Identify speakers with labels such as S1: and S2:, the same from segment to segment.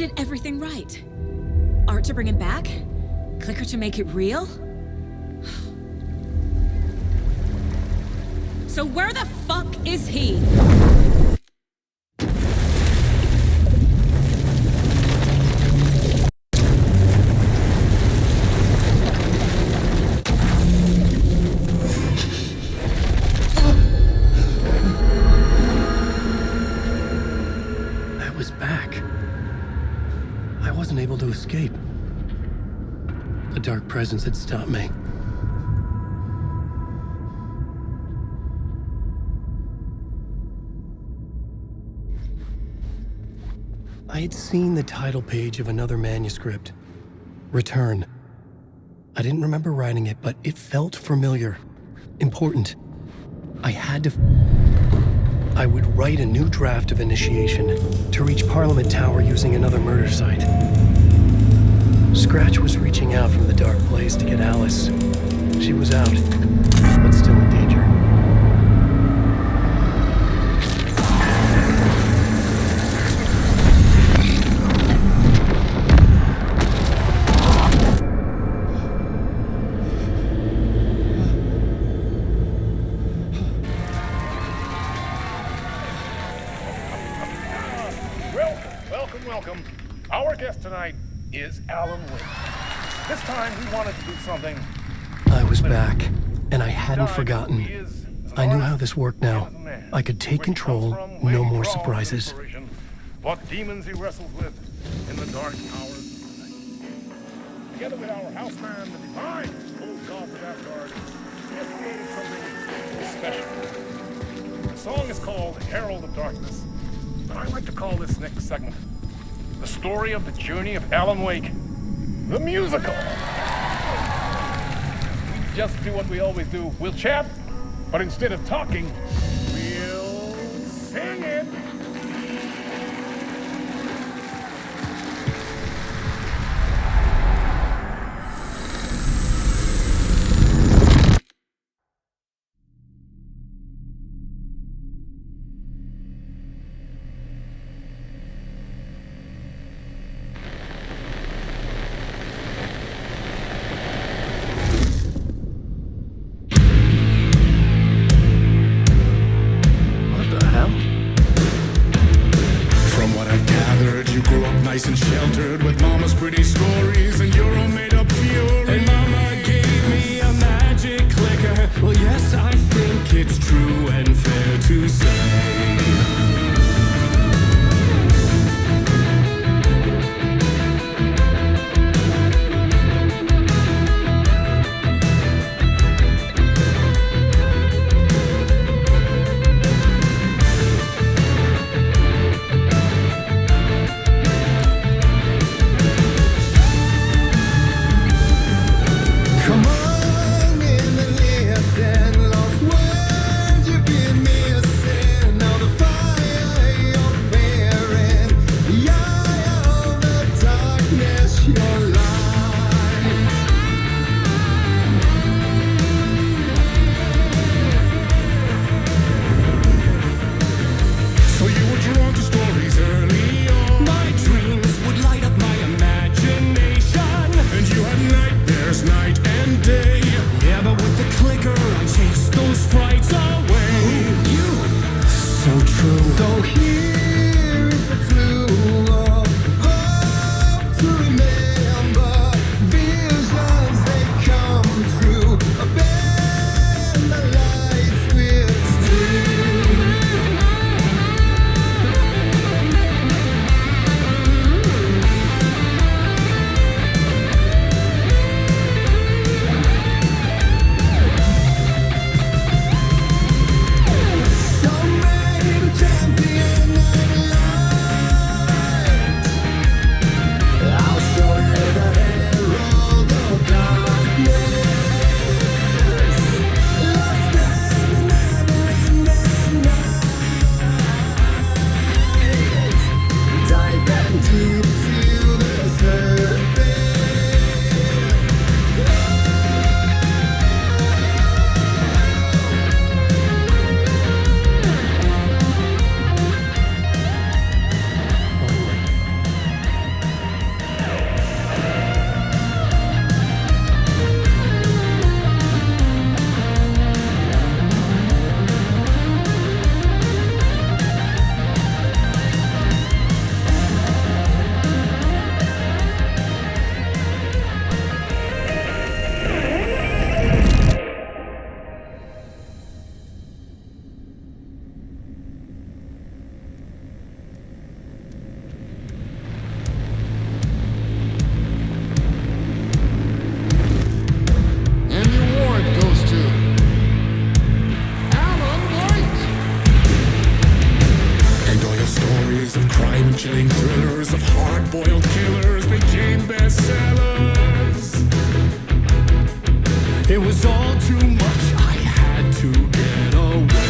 S1: did everything right. Art to bring him back? Clicker to make it real? So where the fuck is he?
S2: I was back. I wasn't able to escape. A dark presence had stopped me. I had seen the title page of another manuscript, Return. I didn't remember writing it, but it felt familiar, important. I had to... I would write a new draft of Initiation to reach Parliament Tower using another murder site. Scratch was reaching out from the dark place to get Alice. She was out, but still in danger.
S3: Welcome. Our guest tonight is Alan Wake. This time we wanted to do something.
S2: I was back, and I hadn't forgotten. I knew how this worked now. I could take control, no more surprises.
S3: What demons he wrestles with in the dark hours of the night. Together with our houseman, the divine old gods of Asgard, we have created something special. The song is called Herald of Darkness, but I like to call this next segment the story of the journey of Alan Wake, the musical. We just do what we always do. We'll chat, but instead of talking, we'll sing it.
S4: Nice and sheltered with mama's pretty stories, and you're all made up fury. And mama gave me a magic clicker. Well, yes, I think it's true and fair to say. chilling thrillers of hard-boiled killers became bestsellers. It was all too much, I had to get away.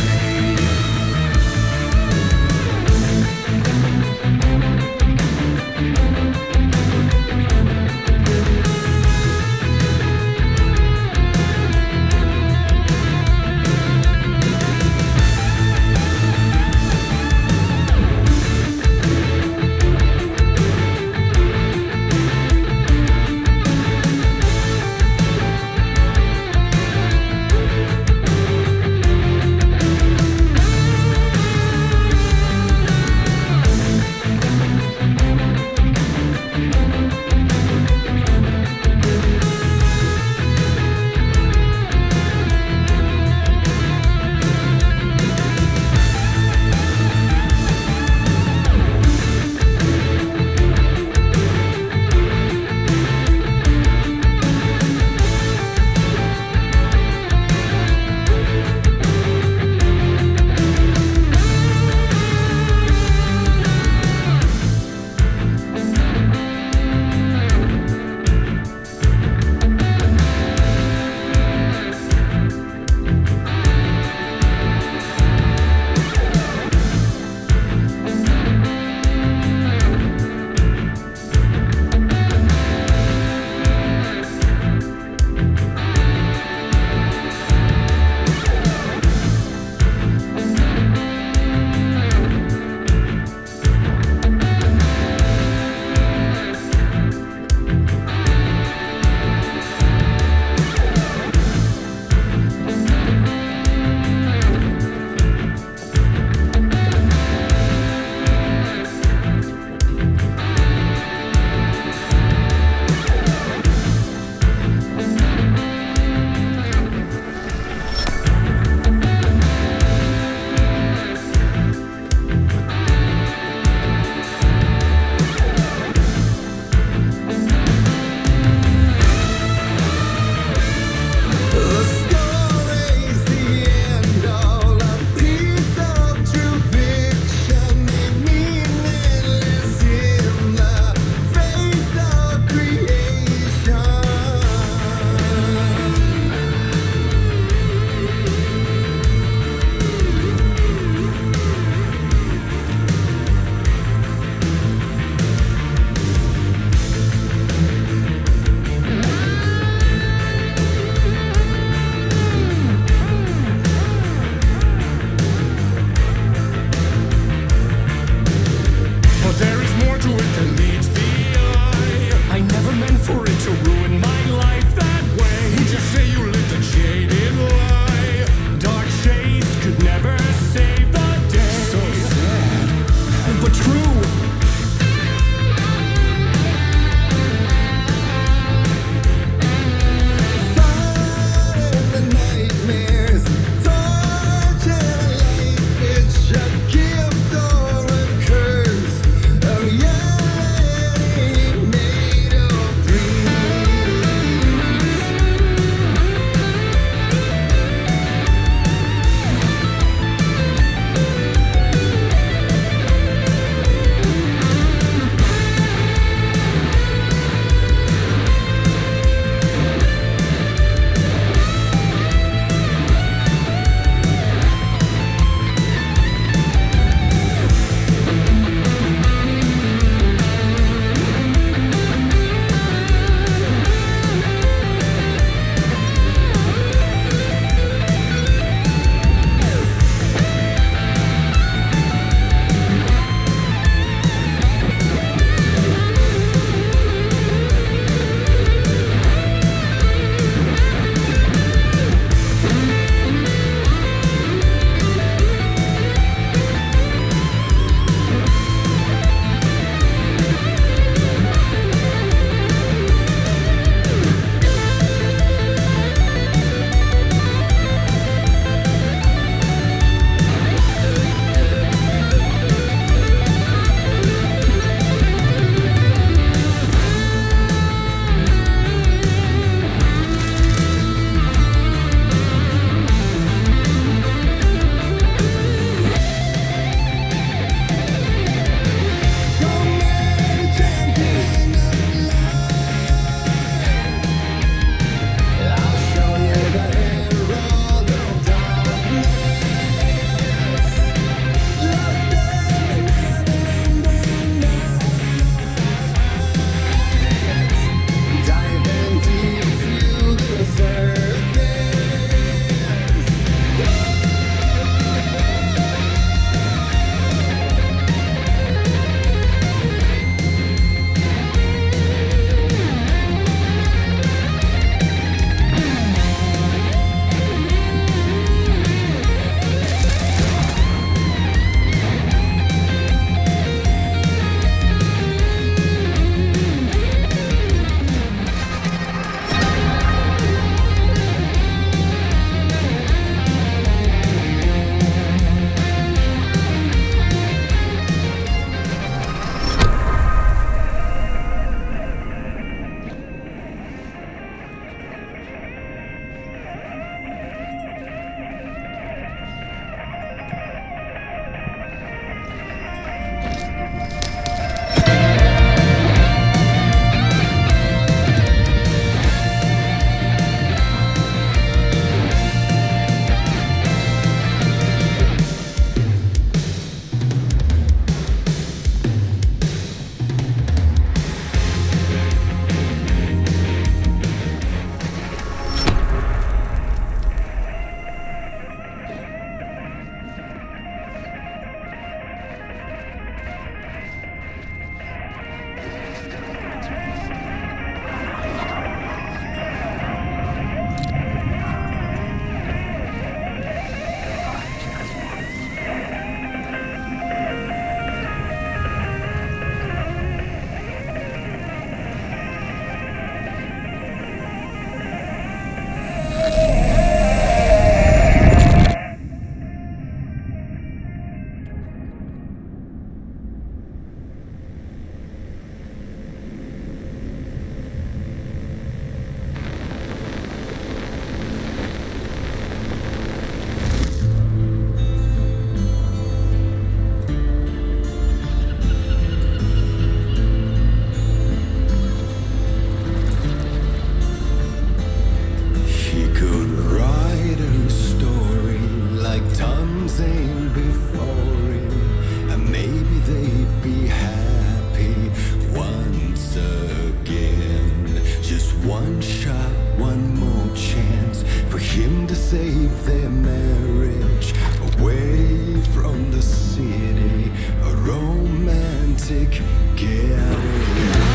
S5: romantic. Get out of here.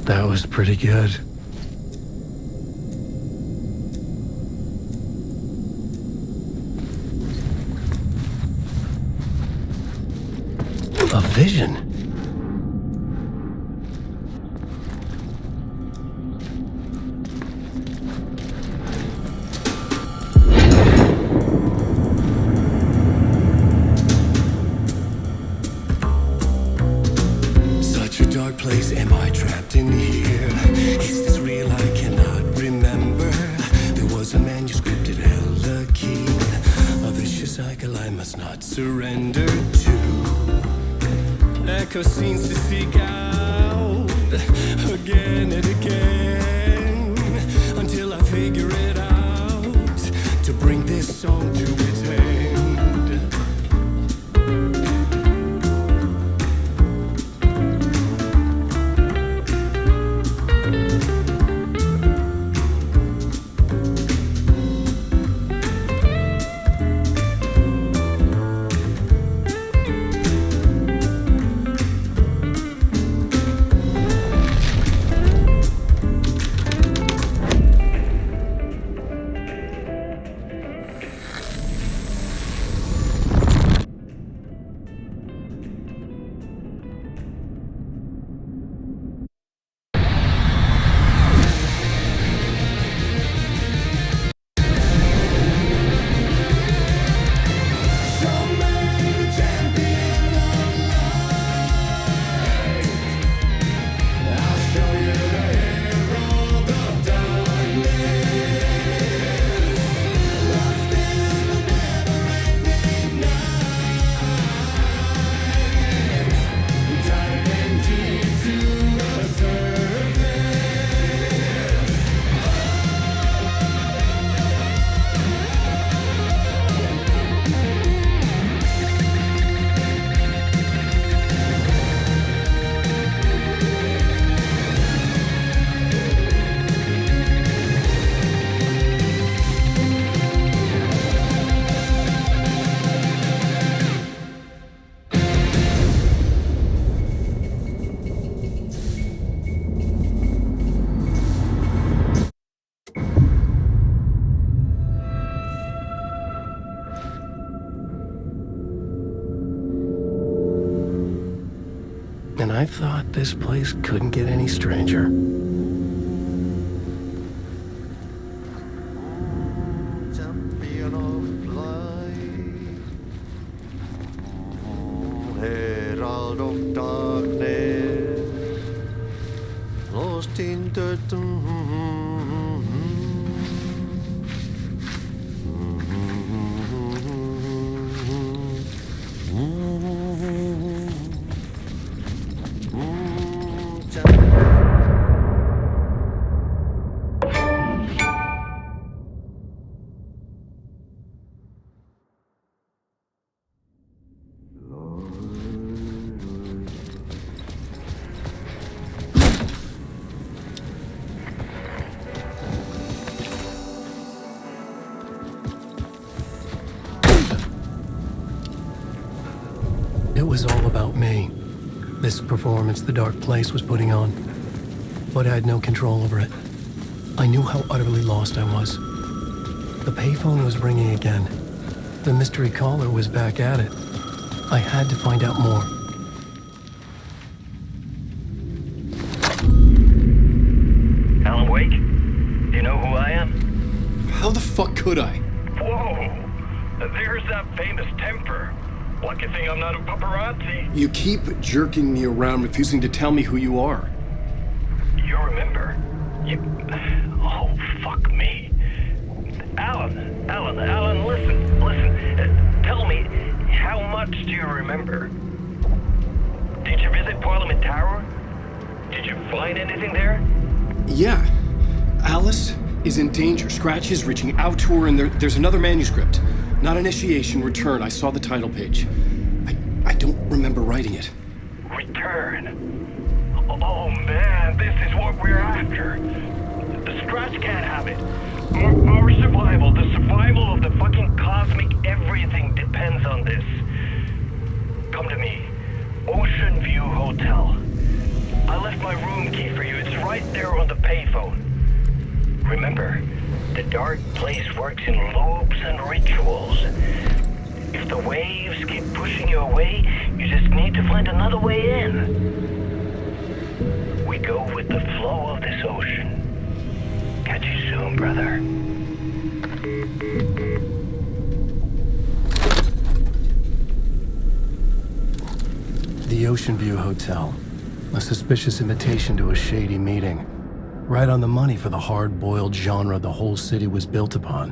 S2: That was pretty good. A vision. Such a dark place, am I trapped in here? Is this real? I cannot remember. There was a manuscript it held a key, a vicious cycle I must not surrender to. Echo scenes to seek out again and again until I figure it out to bring this song to its end. And I thought this place couldn't get any stranger.
S5: Champion of light, herald of darkness, lost in the
S2: It was all about me. This performance the dark place was putting on. But I had no control over it. I knew how utterly lost I was. The payphone was ringing again. The mystery caller was back at it. I had to find out more.
S6: Alan Wake? Do you know who I am?
S7: How the fuck could I?
S6: Whoa! There's that famous temper. Lucky thing I'm not a paparazzi.
S7: You keep jerking me around, refusing to tell me who you are.
S6: You remember? Oh, fuck me. Alan, listen. Tell me, how much do you remember? Did you visit Parliament Tower? Did you find anything there?
S7: Yeah. Alice is in danger. Scratch is reaching out to her, and there's another manuscript. Not initiation, return. I saw the title page. I don't remember writing it.
S6: Return? Oh man, this is what we're after. The Scratch can't have it. Our survival, the survival of the fucking cosmic everything depends on this. Come to me. Ocean View Hotel. I left my room key for you. It's right there on the payphone. Remember, the dark place works in loops and rituals. If the waves keep pushing you away, you just need to find another way in. We go with the flow of this ocean. Catch you soon, brother.
S2: The Ocean View Hotel. A suspicious invitation to a shady meeting. Right on the money for the hard-boiled genre the whole city was built upon.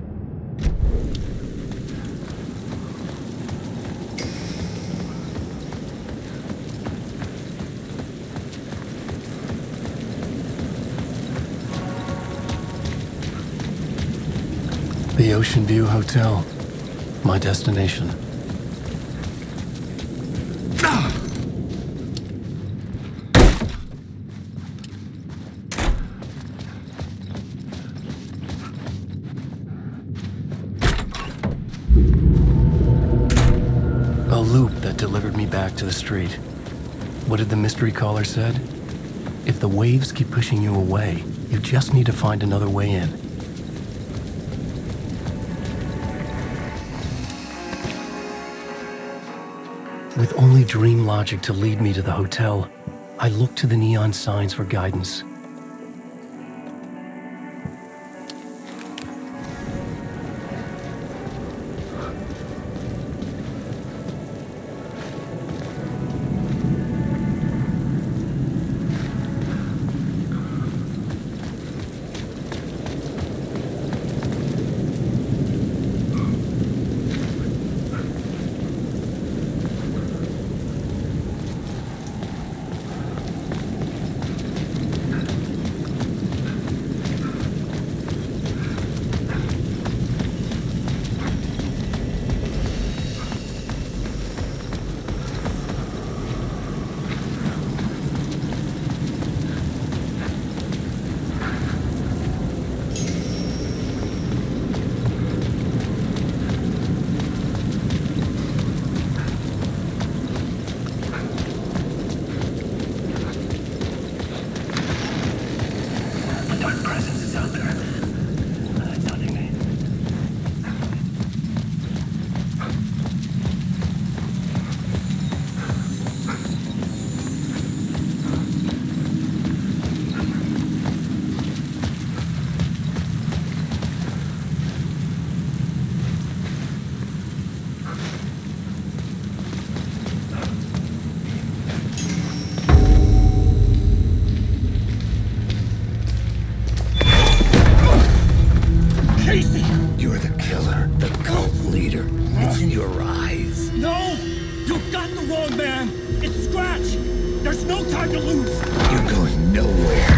S2: The Ocean View Hotel. My destination. A loop that delivered me back to the street. What did the mystery caller said? If the waves keep pushing you away, you just need to find another way in. With only dream logic to lead me to the hotel, I looked to the neon signs for guidance.
S8: You're the killer, the cult leader. It's in your eyes.
S9: No! You got the wrong man! It's Scratch! There's no time to lose!
S8: You're going nowhere.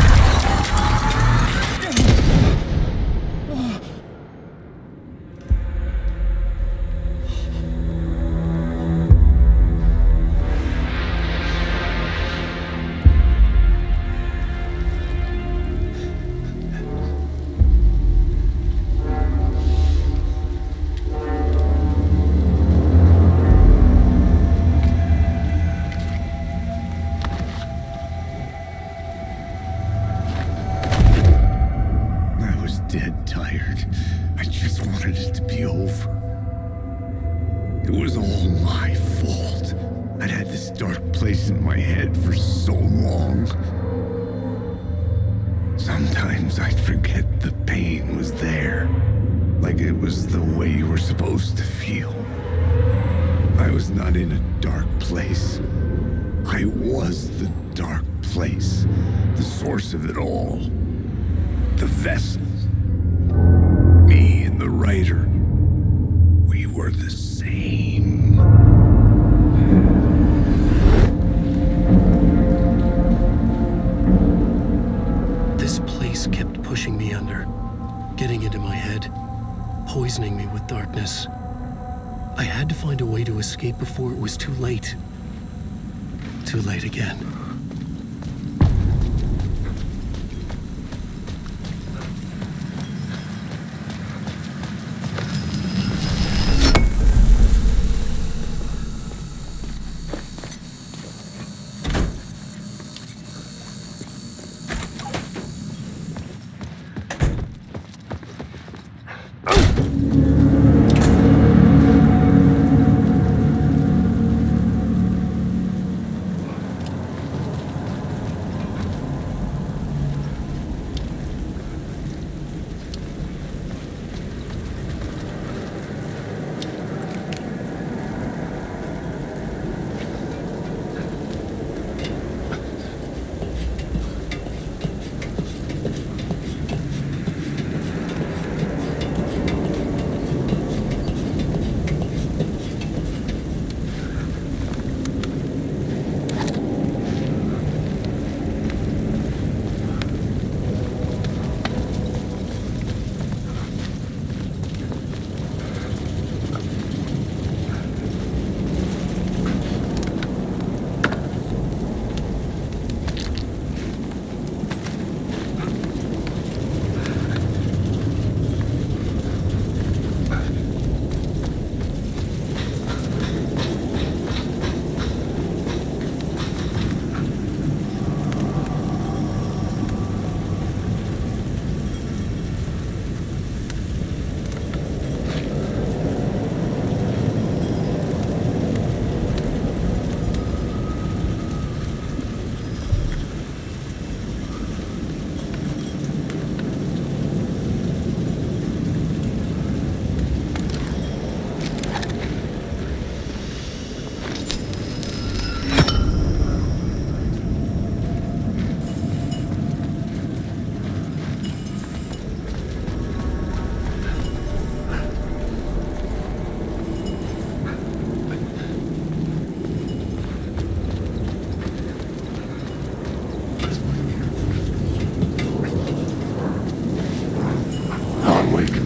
S8: Dead tired. I just wanted it to be over. It was all my fault. I'd had this dark place in my head for so long. Sometimes I'd forget the pain was there. Like it was the way you were supposed to feel. I was not in a dark place. I was the dark place. The source of it all. The vessel. Me and the writer, we were the same.
S2: This place kept pushing me under, getting into my head, poisoning me with darkness. I had to find a way to escape before it was too late. Too late again.
S8: Wake.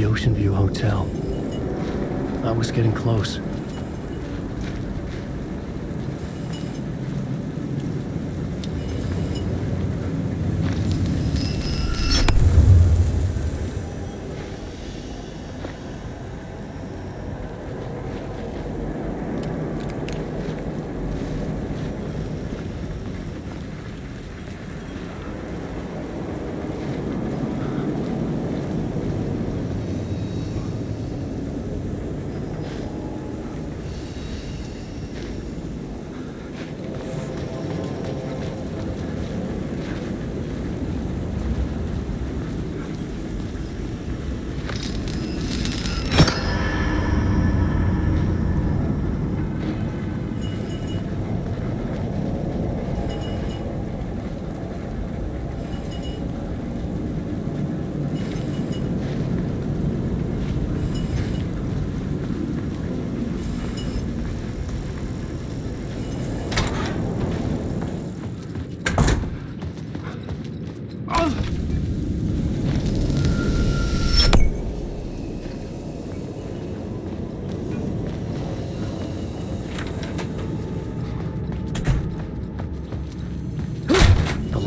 S2: the Ocean View Hotel. I was getting close.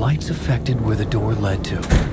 S2: Lights affected where the door led to.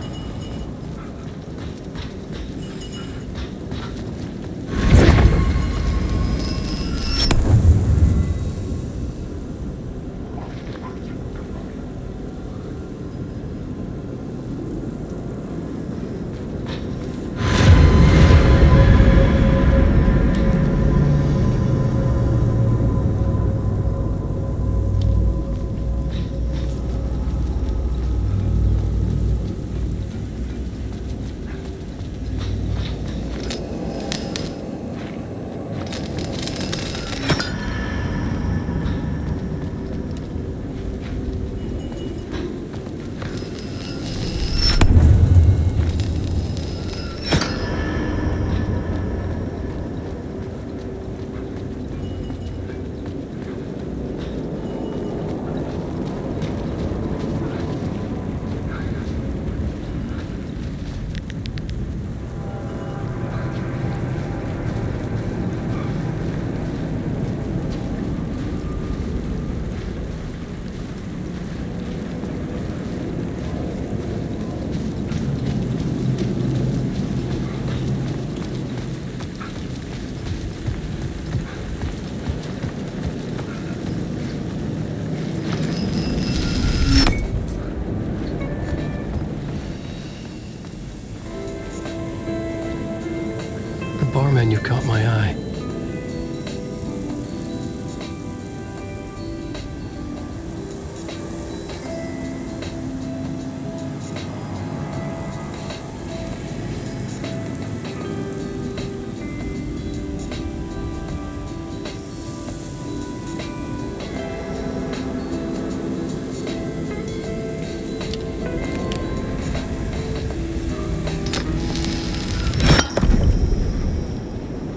S2: menu caught my eye.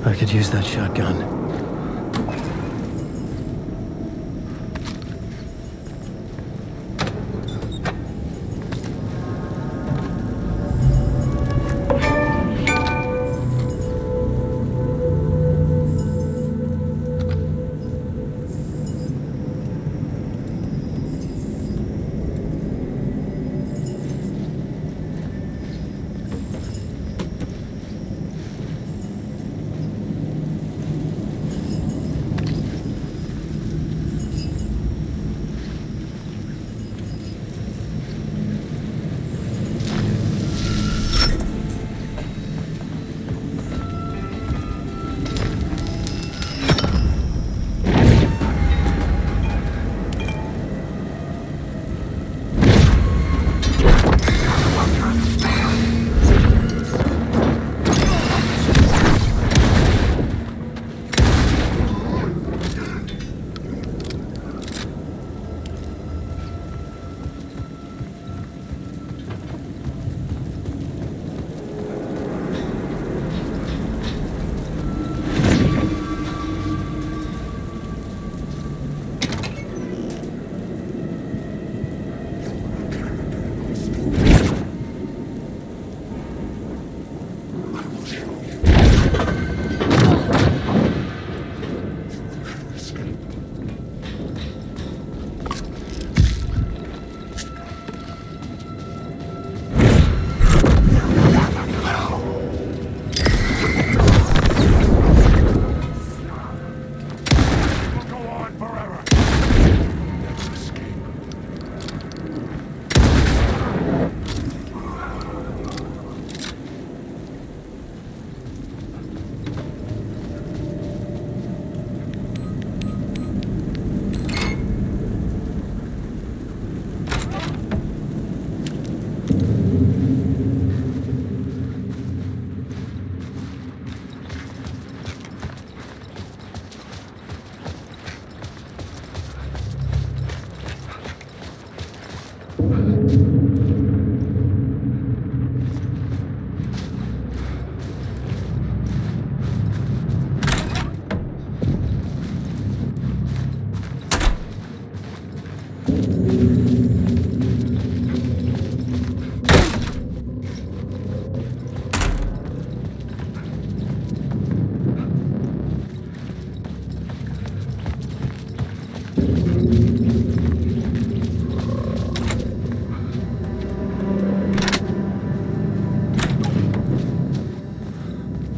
S2: I could use that shotgun.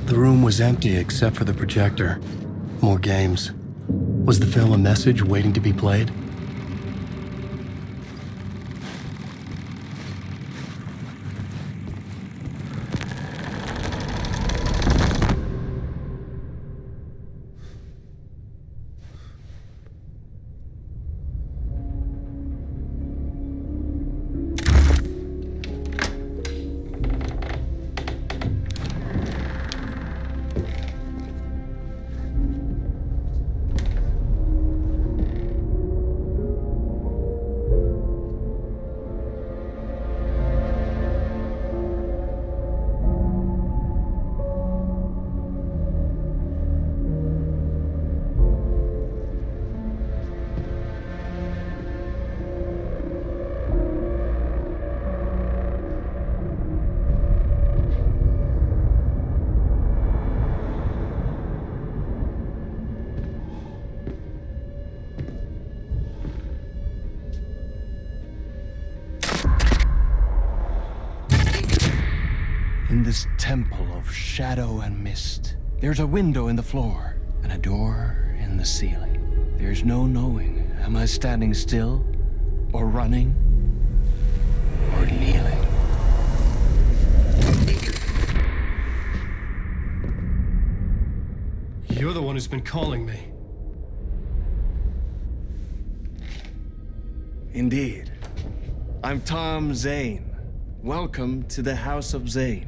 S2: The room was empty except for the projector. More games. Was the film a message waiting to be played?
S10: In this temple of shadow and mist, there's a window in the floor and a door in the ceiling. There's no knowing, am I standing still, or running, or kneeling?
S2: one who's been calling me.
S10: Indeed. I'm Tom Zane. Welcome to the House of Zane.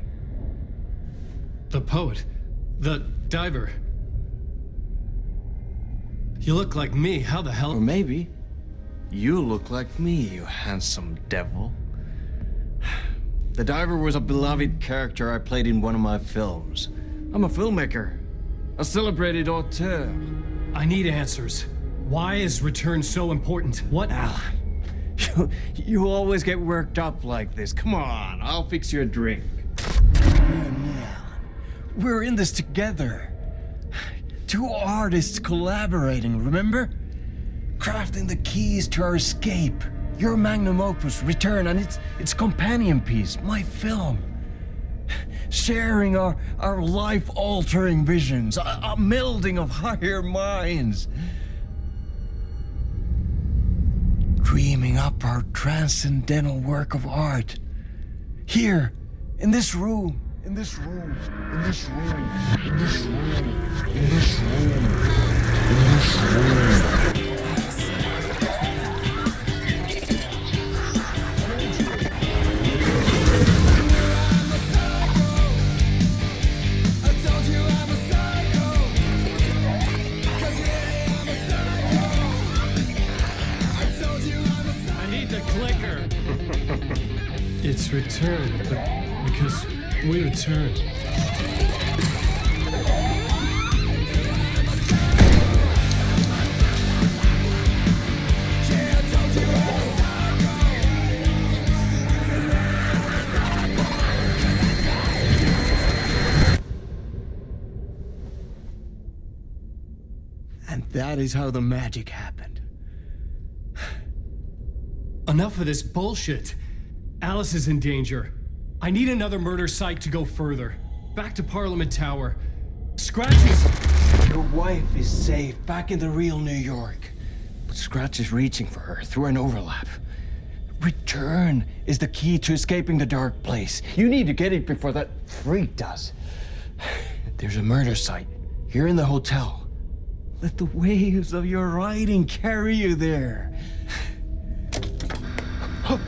S2: The poet. The diver. You look like me. How the hell?
S10: Or maybe you look like me, you handsome devil. The diver was a beloved character I played in one of my films. I'm a filmmaker, a celebrated auteur.
S2: I need answers. Why is Return so important? What?
S10: Alan, you always get worked up like this. Come on, I'll fix you a drink. We're in this together. Two artists collaborating, remember? Crafting the keys to our escape. Your magnum opus, Return, and its companion piece, my film. Sharing our life-altering visions, a melding of higher minds. Dreaming up our transcendental work of art. Here, in this room, in this room, in this room, in this room, in this room, in this room.
S2: It's Return, but because we return.
S10: And that is how the magic happened.
S2: Enough of this bullshit. Alice is in danger. I need another murder site to go further. Back to Parliament Tower. Scratch is...
S10: Your wife is safe, back in the real New York. But Scratch is reaching for her through an overlap. Return is the key to escaping the dark place. You need to get it before that freak does. There's a murder site here in the hotel. Let the waves of your writing carry you there.
S11: Hello?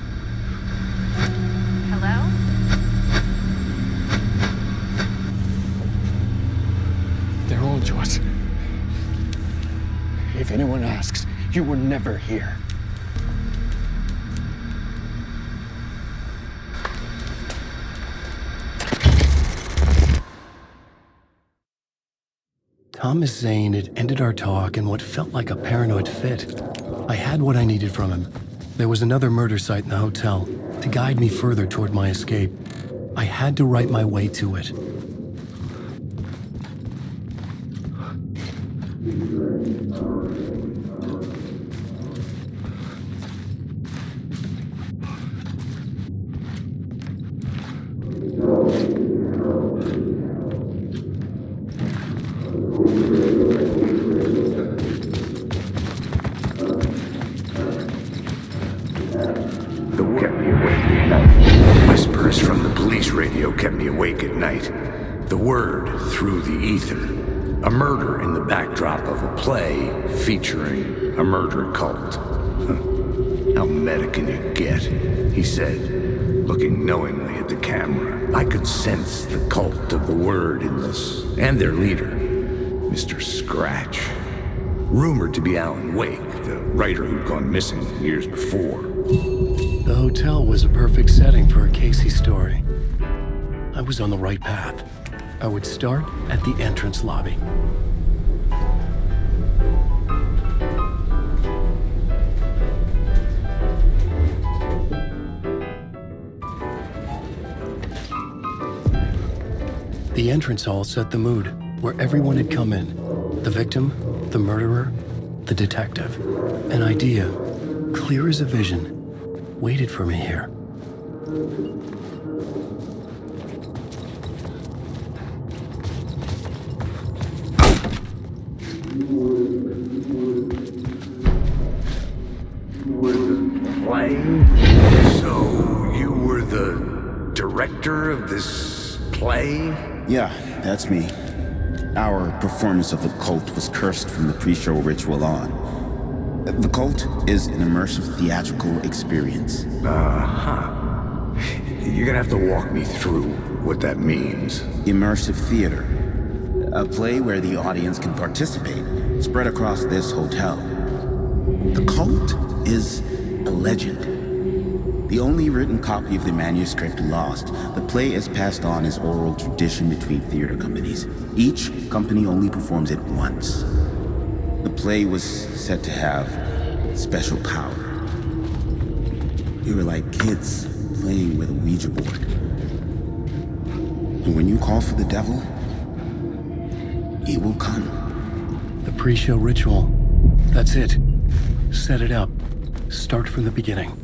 S10: They're all to us. If anyone asks, you were never here.
S2: Thomas Zane had ended our talk in what felt like a paranoid fit. I had what I needed from him. There was another murder site in the hotel to guide me further toward my escape. I had to write my way to it.
S8: Whispers from the police radio kept me awake at night. The word through the ether. A murder in the backdrop of a play featuring a murder cult. How meta can you get? He said, looking knowingly at the camera. I could sense the cult of the word in this, and their leader, Mr. Scratch. Rumored to be Alan Wake, the writer who'd gone missing years before.
S2: The hotel was a perfect setting for a Casey story. I was on the right path. I would start at the entrance lobby. The entrance hall set the mood, where everyone had come in. The victim, the murderer, the detective. An idea, clear as a vision, waited for me here.
S8: So, you were the director of this play?
S12: Yeah, that's me.
S11: Our performance of the cult was cursed from the pre-show ritual on. The cult is an immersive theatrical experience.
S8: You're gonna have to walk me through what that means.
S11: Immersive theater. A play where the audience can participate, spread across this hotel. The cult is a legend. The only written copy of the manuscript lost, the play is passed on as oral tradition between theater companies. Each company only performs it once. The play was said to have special power. We were like kids playing with a Ouija board. And when you call for the devil, he will come.
S2: The pre-show ritual. That's it. Set it up. Start from the beginning.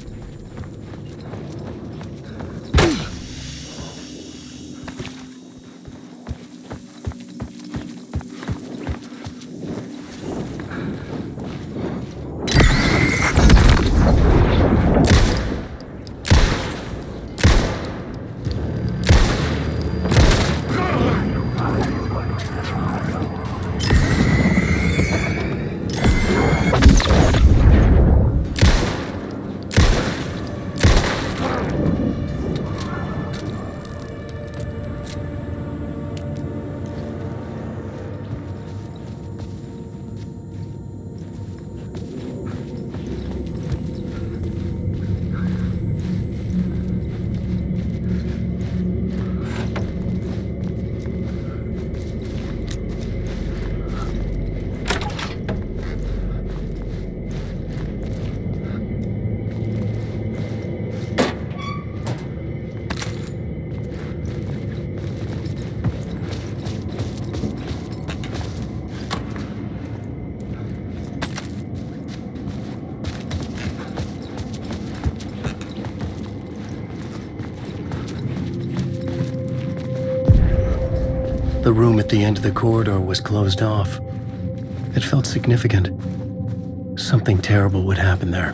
S2: The room at the end of the corridor was closed off. It felt significant. Something terrible would happen there.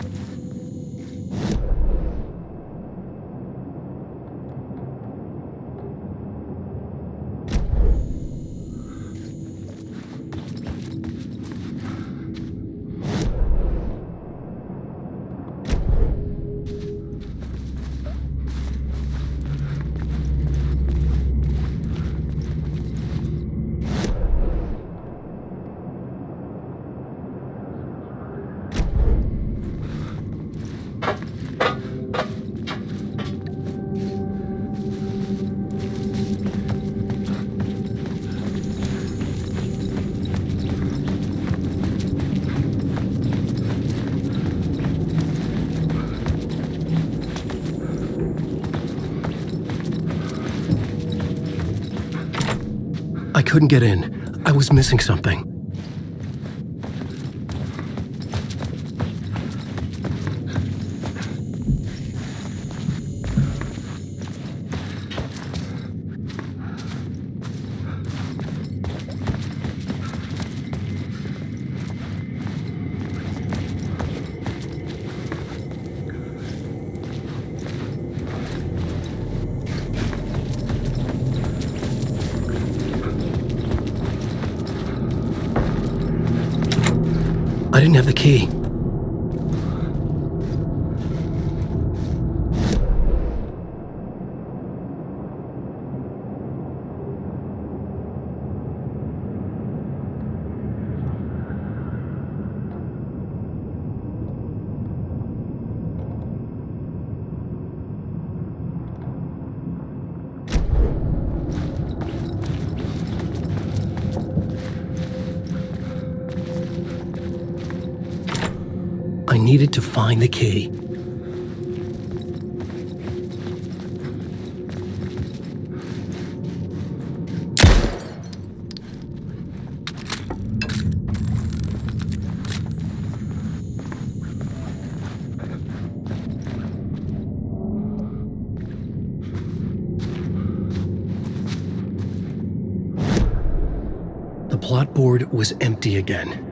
S2: I couldn't get in. I was missing something. I didn't have the key. I needed to find the key. The plot board was empty again.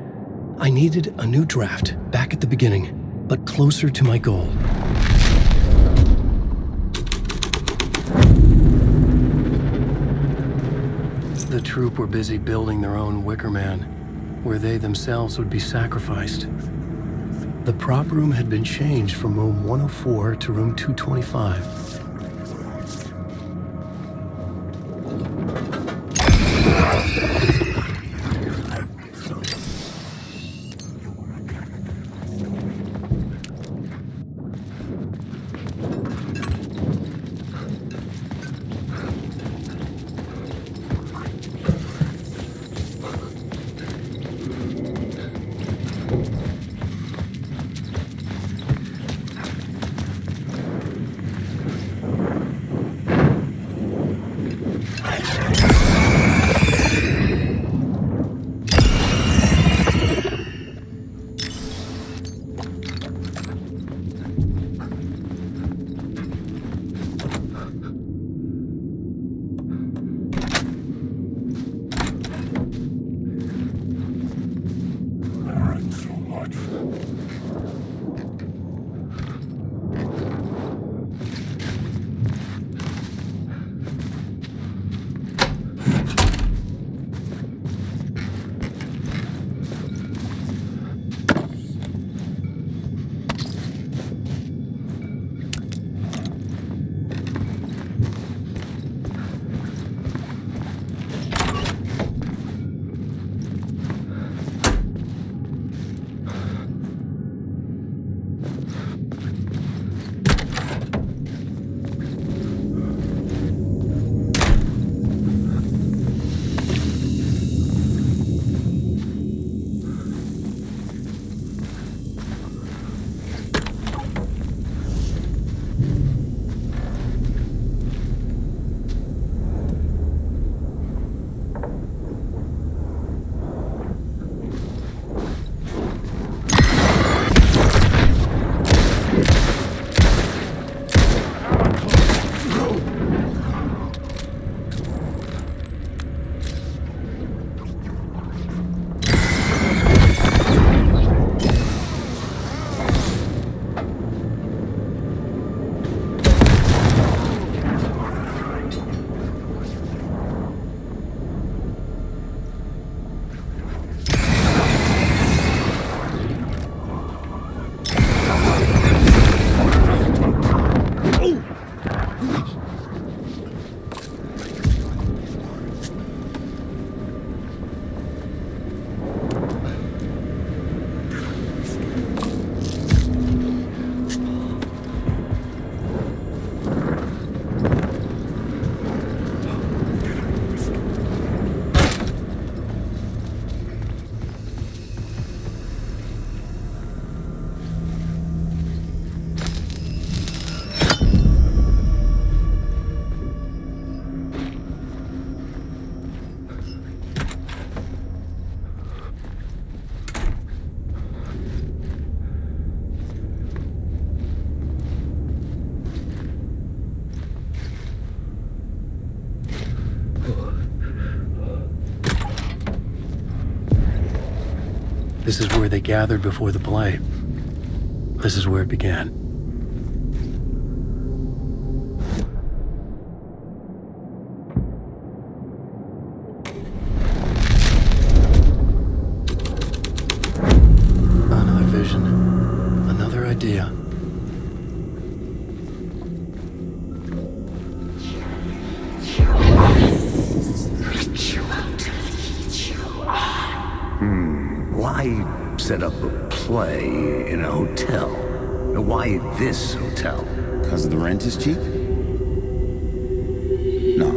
S2: I needed a new draft back at the beginning, but closer to my goal. The the troop were busy building their own Wicker Man, where they themselves would be sacrificed. The prop room had been changed from room 104 to room 225. This is where they gathered before the play. This is where it began. Another vision. Another idea.
S8: Why set up a play in a hotel? Why this hotel?
S11: Because the rent is cheap? No.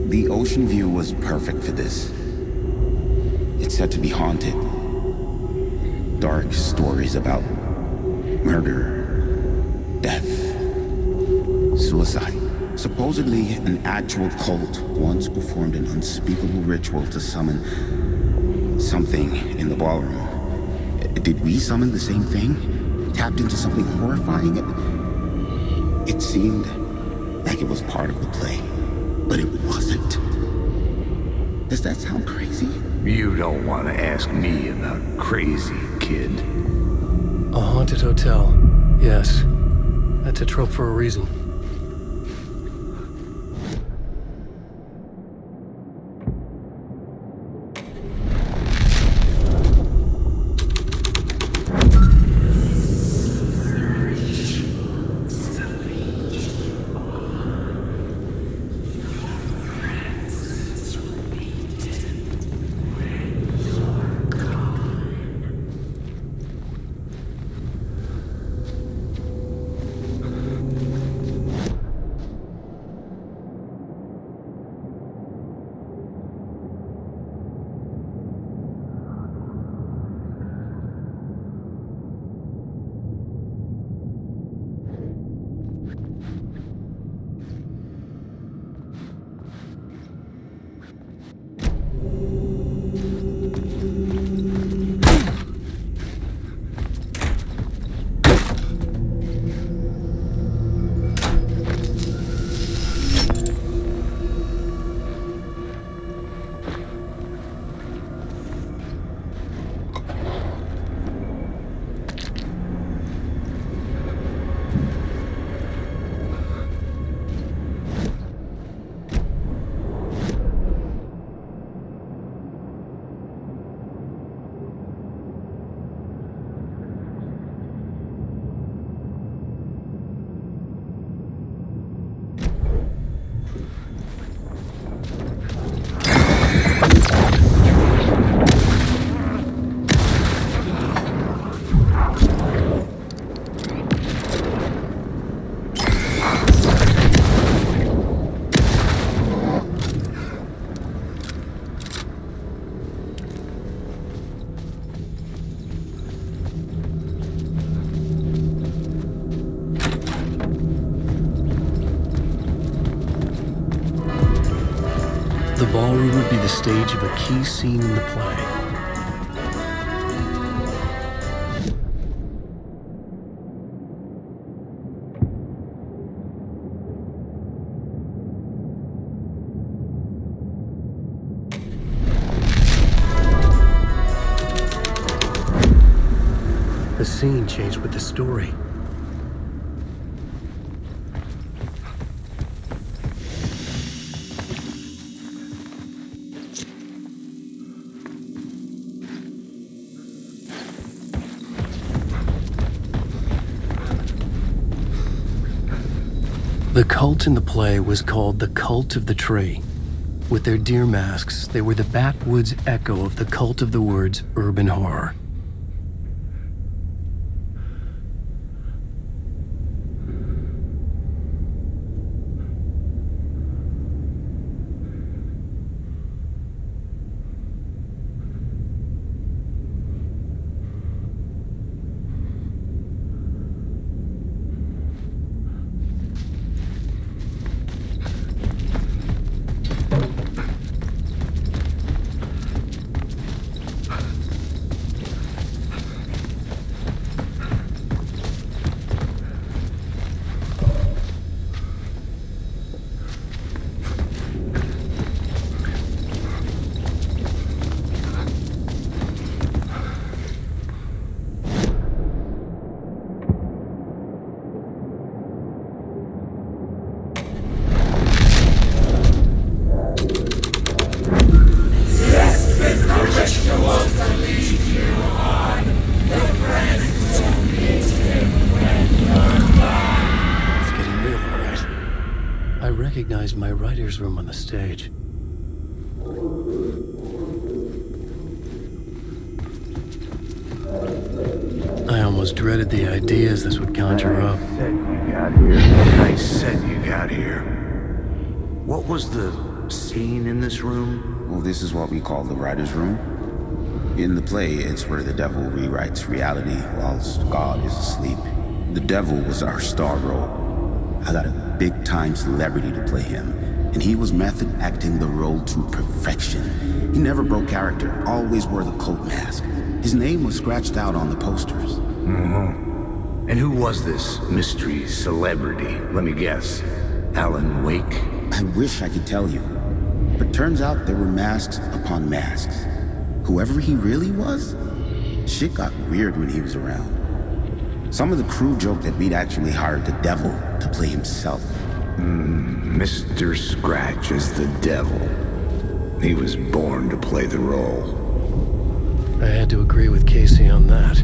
S11: The ocean view was perfect for this. It's said to be haunted. Dark stories about murder, death, suicide. Supposedly, an actual cult once performed an unspeakable ritual to summon something in the ballroom. Did we summon the same thing? Tapped into something horrifying? It seemed like it was part of the play, but it wasn't. Does that sound crazy?
S8: You don't want to ask me about crazy, kid.
S2: A haunted hotel. Yes. That's a trope for a reason. The ballroom would be the stage of a key scene in the play. The scene changed with the story. The cult in the play was called the Cult of the Tree. With their deer masks, they were the backwoods echo of the cult of the word's urban horror. My writer's room on the stage. I almost dreaded the ideas this would conjure up.
S8: Nice set you got here. What was the scene in this room?
S11: Well, this is what we call the writer's room. In the play, it's where the devil rewrites reality whilst God is asleep. The devil was our star role. I got a big-time celebrity to play him, and he was method acting the role to perfection. He never broke character, always wore the cult mask. His name was scratched out on the posters.
S8: And who was this mystery celebrity? Let me guess. Alan Wake?
S11: I wish I could tell you, but turns out there were masks upon masks. Whoever he really was, shit got weird when he was around. Some of the crew joked that we'd actually hired the devil to play himself.
S8: Mr. Scratch is the devil. He was born to play the role.
S2: I had to agree with Casey on that.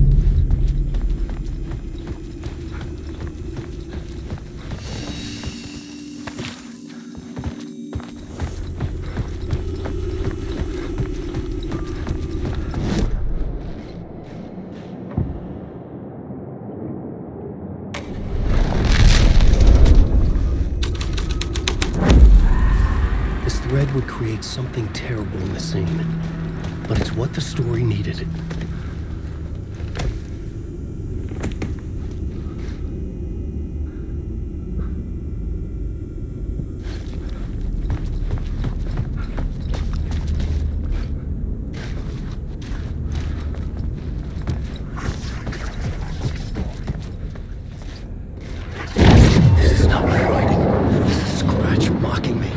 S2: Would create something terrible in the scene, but it's what the story needed. This is not my writing. This is Scratch mocking me.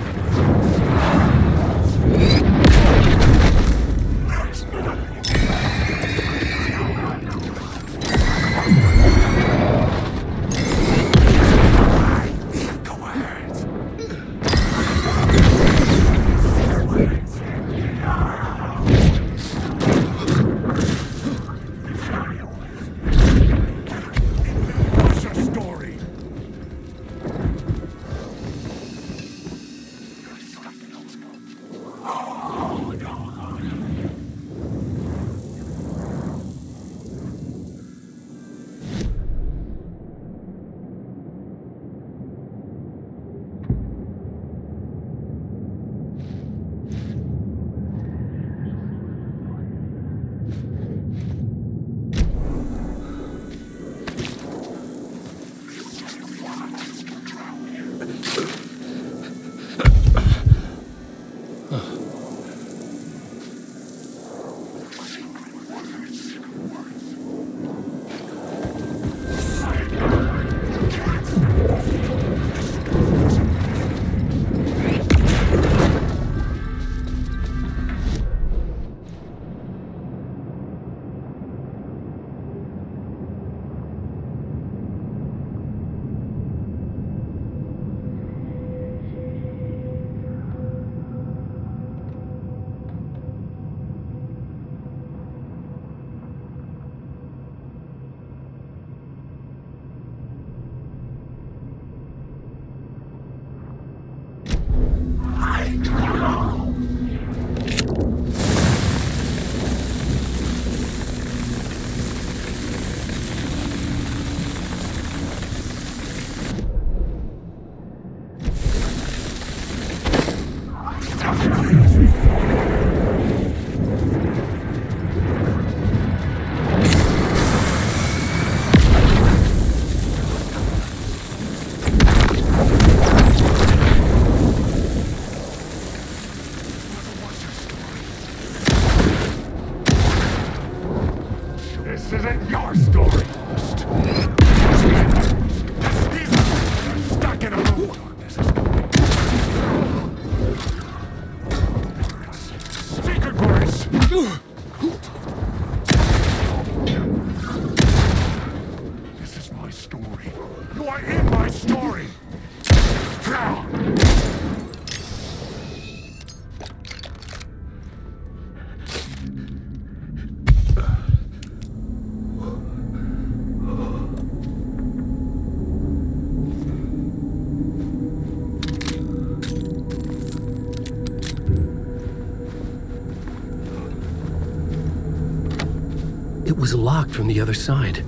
S2: was locked from the other side.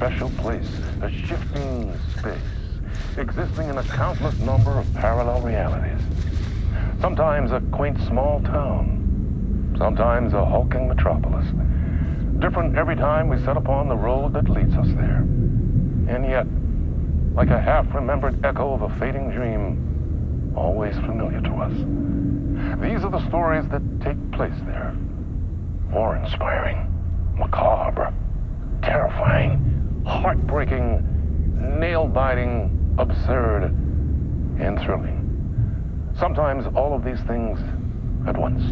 S3: special place, a shifting space, existing in a countless number of parallel realities. Sometimes a quaint small town, sometimes a hulking metropolis. Different every time we set upon the road that leads us there. And yet, like a half-remembered echo of a fading dream, always familiar to us. These are the stories that take place there. Awe-inspiring, macabre, terrifying, heartbreaking, nail-biting, absurd, and thrilling. Sometimes all of these things at once.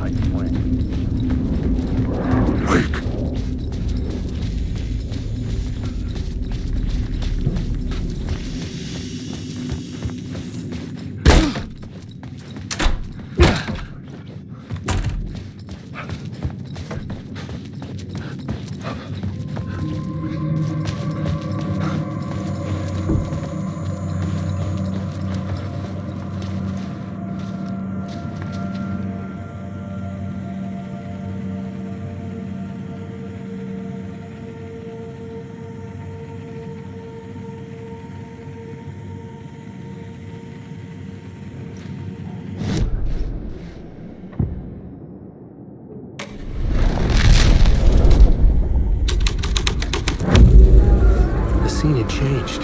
S3: nice plan.
S2: scene had changed.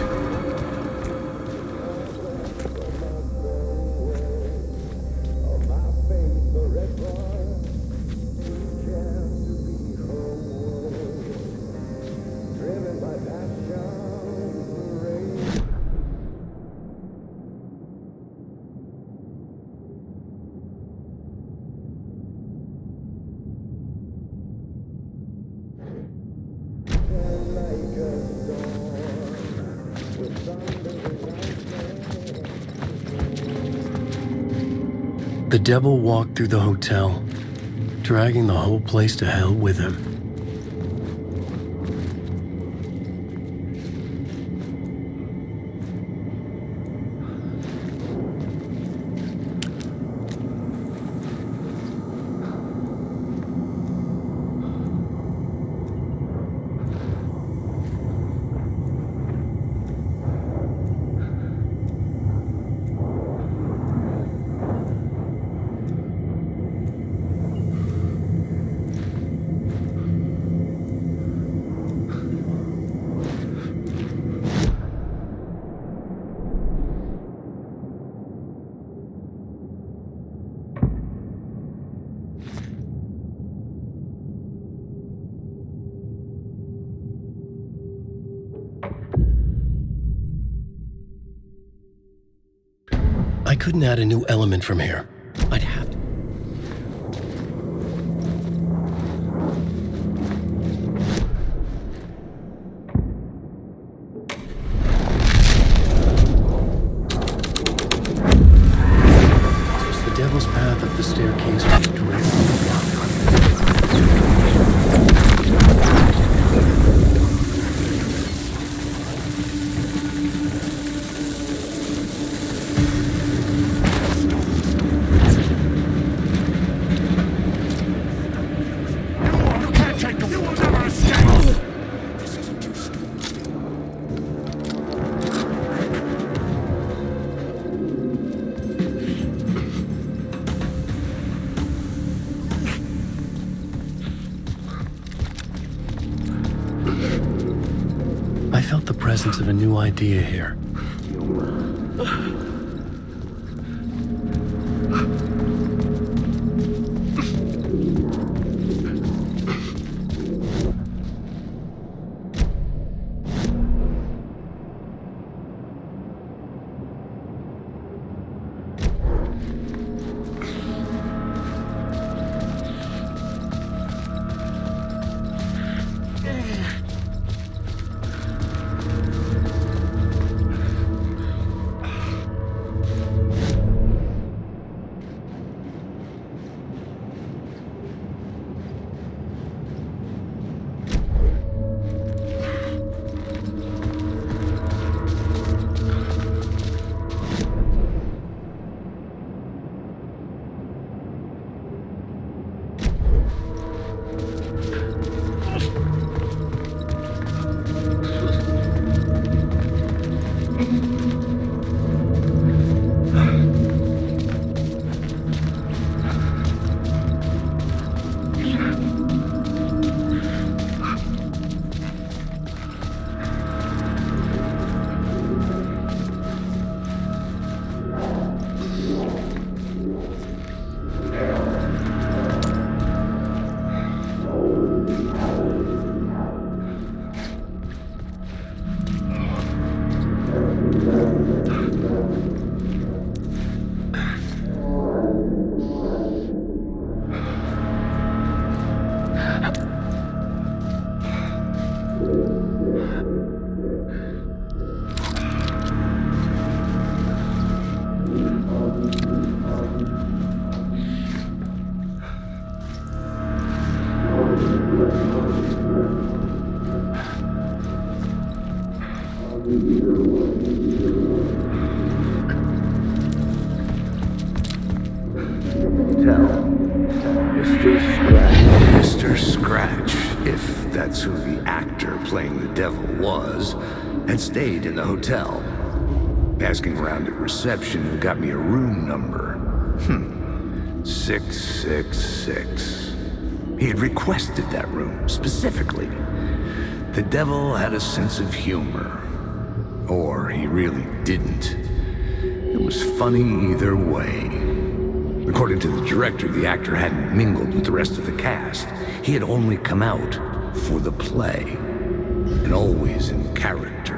S2: The devil walked through the hotel, dragging the whole place to hell with him. I couldn't add a new element from here. I'd have to. The devil's path up the staircase was directly blocked. I felt the presence of a new idea here.
S8: Mr. Scratch, if that's who the actor playing the devil was, had stayed in the hotel. Asking around at reception got me a room number. 666. He had requested that room, specifically. The devil had a sense of humor. Or he really didn't. It was funny either way. According to the director, the actor hadn't mingled with the rest of the cast. He had only come out for the play, and always in character.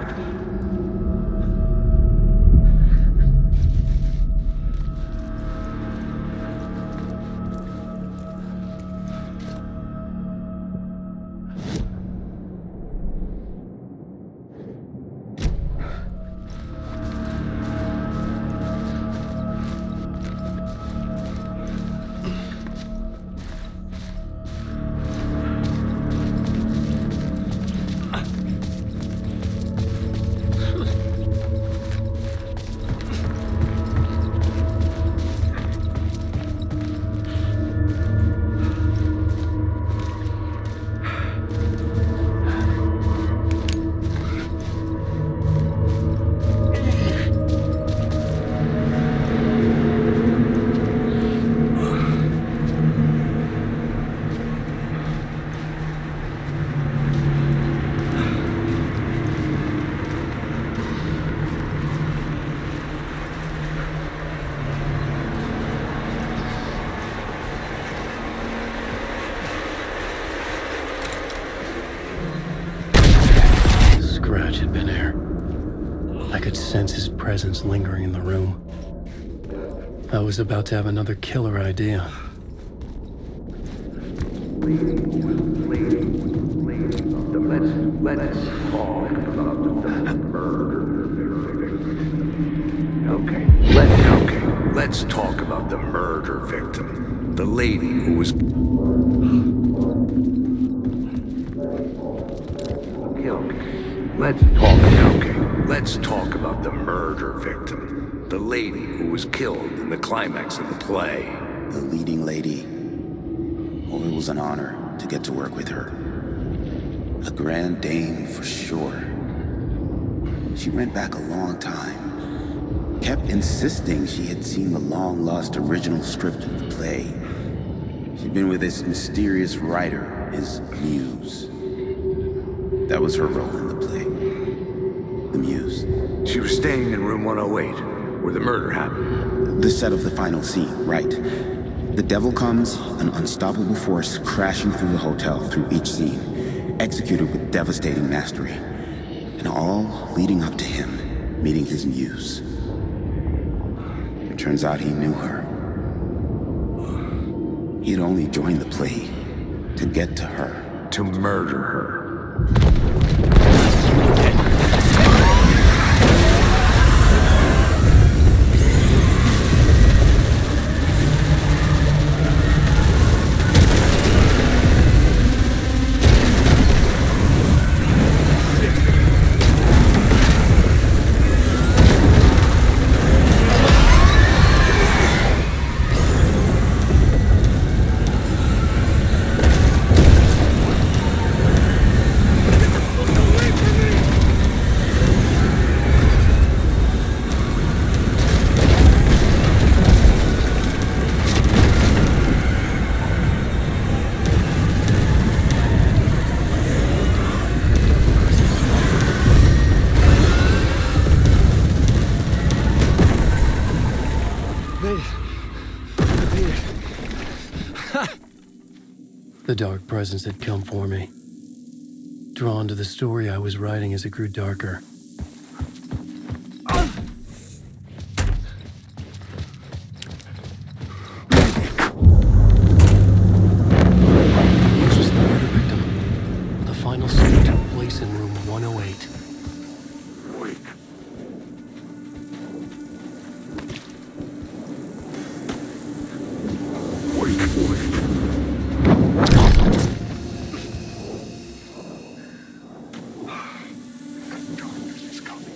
S2: Had been here. I could sense his presence lingering in the room. I was about to have another killer idea.
S8: Let's talk about the murder. Let's talk about the murder victim. The lady who was killed. Let's talk about the murder victim. The lady who was killed in the climax of the play.
S11: The leading lady. Oh, it was an honor to get to work with her. A grand dame for sure. She went back a long time. Kept insisting she had seen the long-lost original script of the play. She'd been with this mysterious writer, his muse. That was her role in the play. The muse.
S8: She was staying in room 108, where the murder happened.
S11: The set of the final scene, right. The devil comes, an unstoppable force crashing through the hotel through each scene, executed with devastating mastery. And all leading up to him meeting his muse. It turns out he knew her. He'd only joined the play to get to her.
S8: To murder her.
S2: The dark presence had come for me. Drawn to the story I was writing as it grew darker. This was the murder victim. The final scene took place in room 108.
S8: Darkness is coming.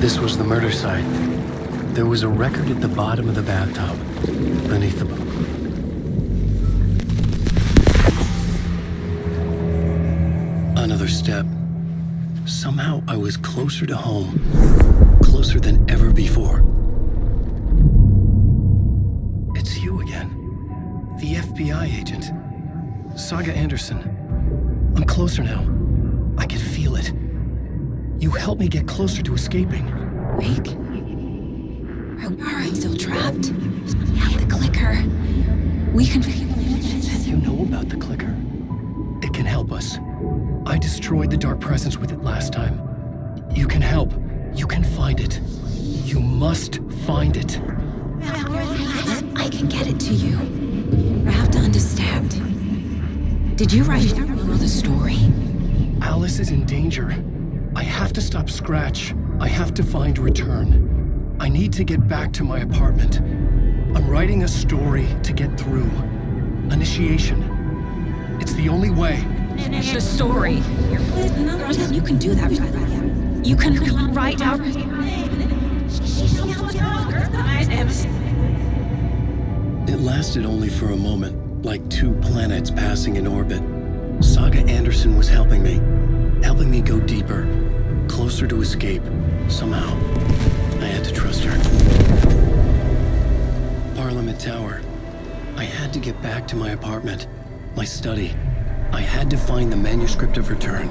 S2: This was the murder site. There was a record at the bottom of the bathtub, beneath the... Another step. Somehow I was closer to home. Closer than ever before. It's you again. The FBI agent. Saga Anderson. I'm closer now. I can feel it. You helped me get closer to escaping.
S1: Wake? Are I still trapped? The clicker. We can...
S2: You know about the clicker? It can help us. I destroyed the dark presence with it last time. You can help. You can find it. You must find it.
S1: I can get it to you. I have to understand. Did you write the story?
S2: Alice is in danger. I have to stop Scratch. I have to find Return. I need to get back to my apartment. I'm writing a story to get through. Initiation. It's the only way.
S1: The story. You can do that. You can write out...
S2: It lasted only for a moment, like two planets passing in orbit. Saga Anderson was helping me go deeper, closer to escape, somehow. I had to trust her. Parliament Tower. I had to get back to my apartment, my study. I had to find the manuscript of Return.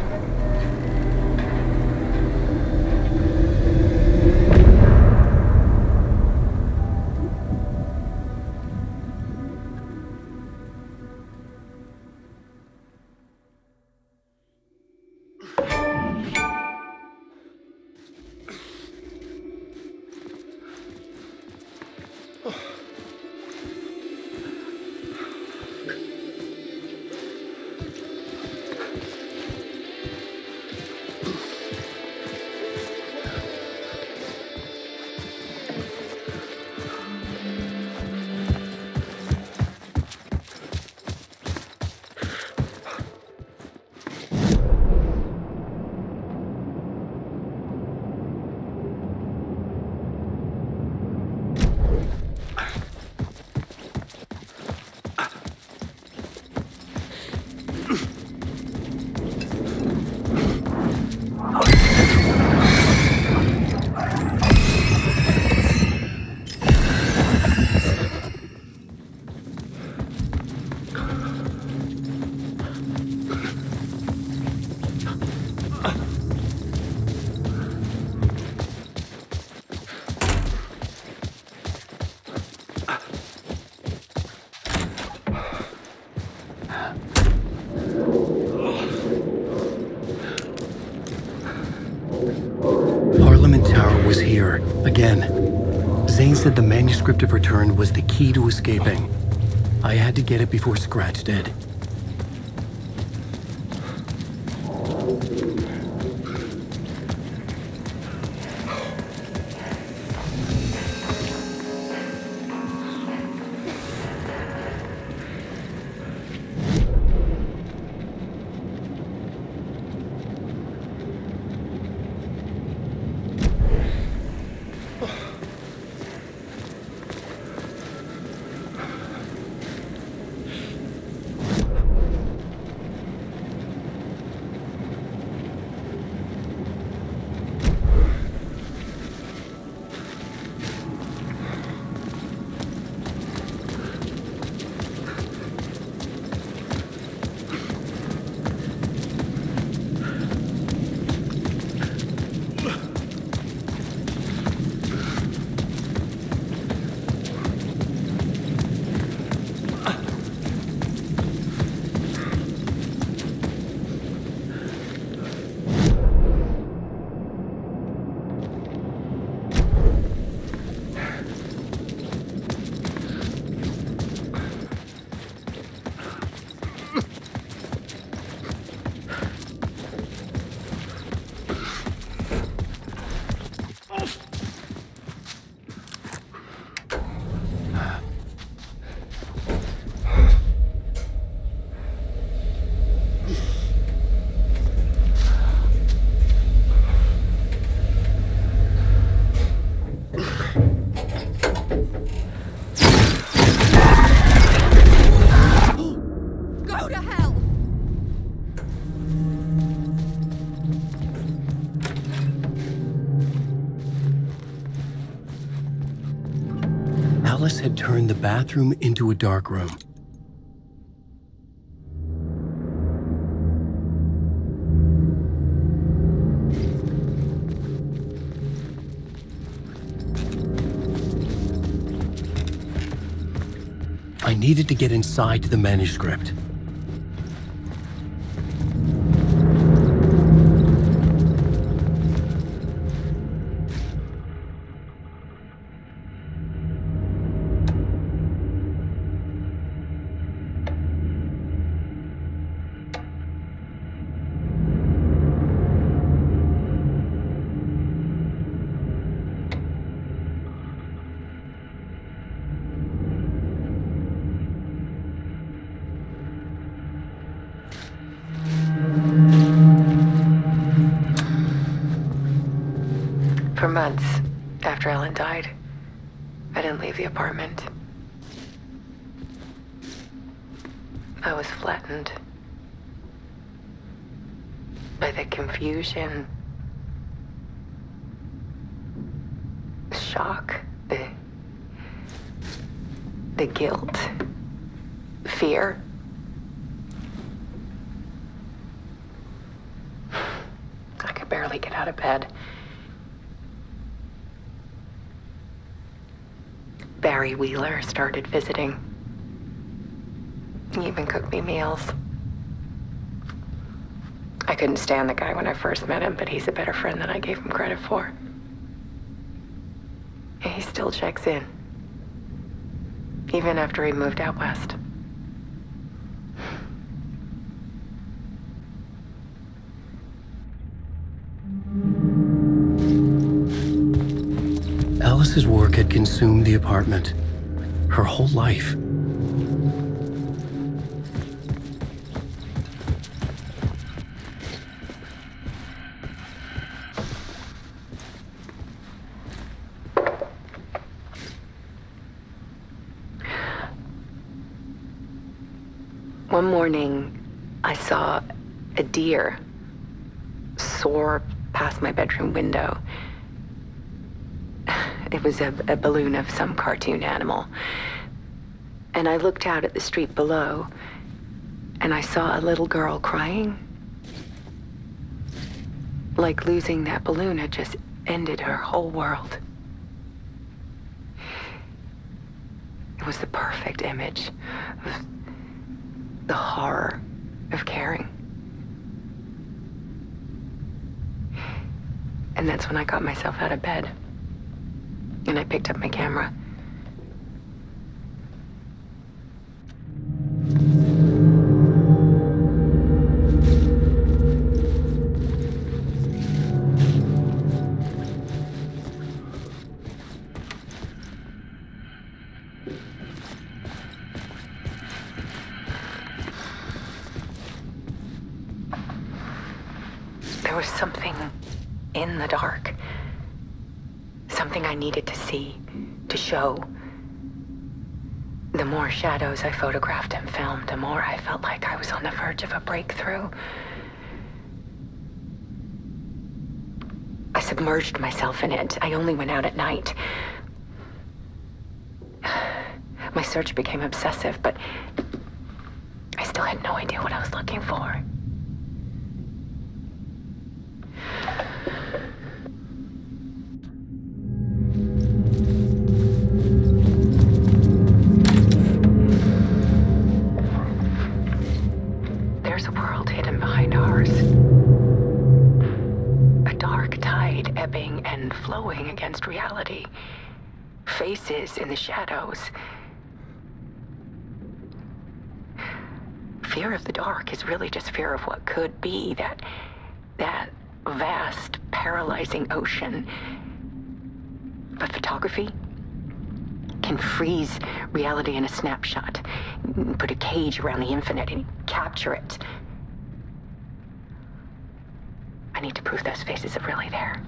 S2: Was here, again. Zane said the manuscript of Return was the key to escaping. I had to get it before Scratch did.
S1: to hell!
S2: Alice had turned the bathroom into a dark room. I needed to get inside the manuscript.
S12: For months after Ellen died, I didn't leave the apartment. I was flattened by the confusion, the shock, the guilt, fear. I could barely get out of bed. Barry Wheeler started visiting. He even cooked me meals. I couldn't stand the guy when I first met him, but he's a better friend than I gave him credit for. And he still checks in, even after he moved out west.
S2: Alice's work had consumed the apartment, her whole life.
S12: One morning, I saw a deer soar past my bedroom window. It was a balloon of some cartoon animal. And I looked out at the street below, and I saw a little girl crying. Like losing that balloon had just ended her whole world. It was the perfect image of the horror of caring. And that's when I got myself out of bed. And I picked up my camera. There was something in the dark. Something I needed to see, to show. The more shadows I photographed and filmed, the more I felt like I was on the verge of a breakthrough. I submerged myself in it. I only went out at night. My search became obsessive, but I still had no idea what I was looking for. There's a world hidden behind ours. A dark tide ebbing and flowing against reality. Faces in the shadows. Fear of the dark is really just fear of what could be, that vast, paralyzing ocean. But photography can freeze reality in a snapshot, put a cage around the infinite and capture it. I need to prove those faces are really there.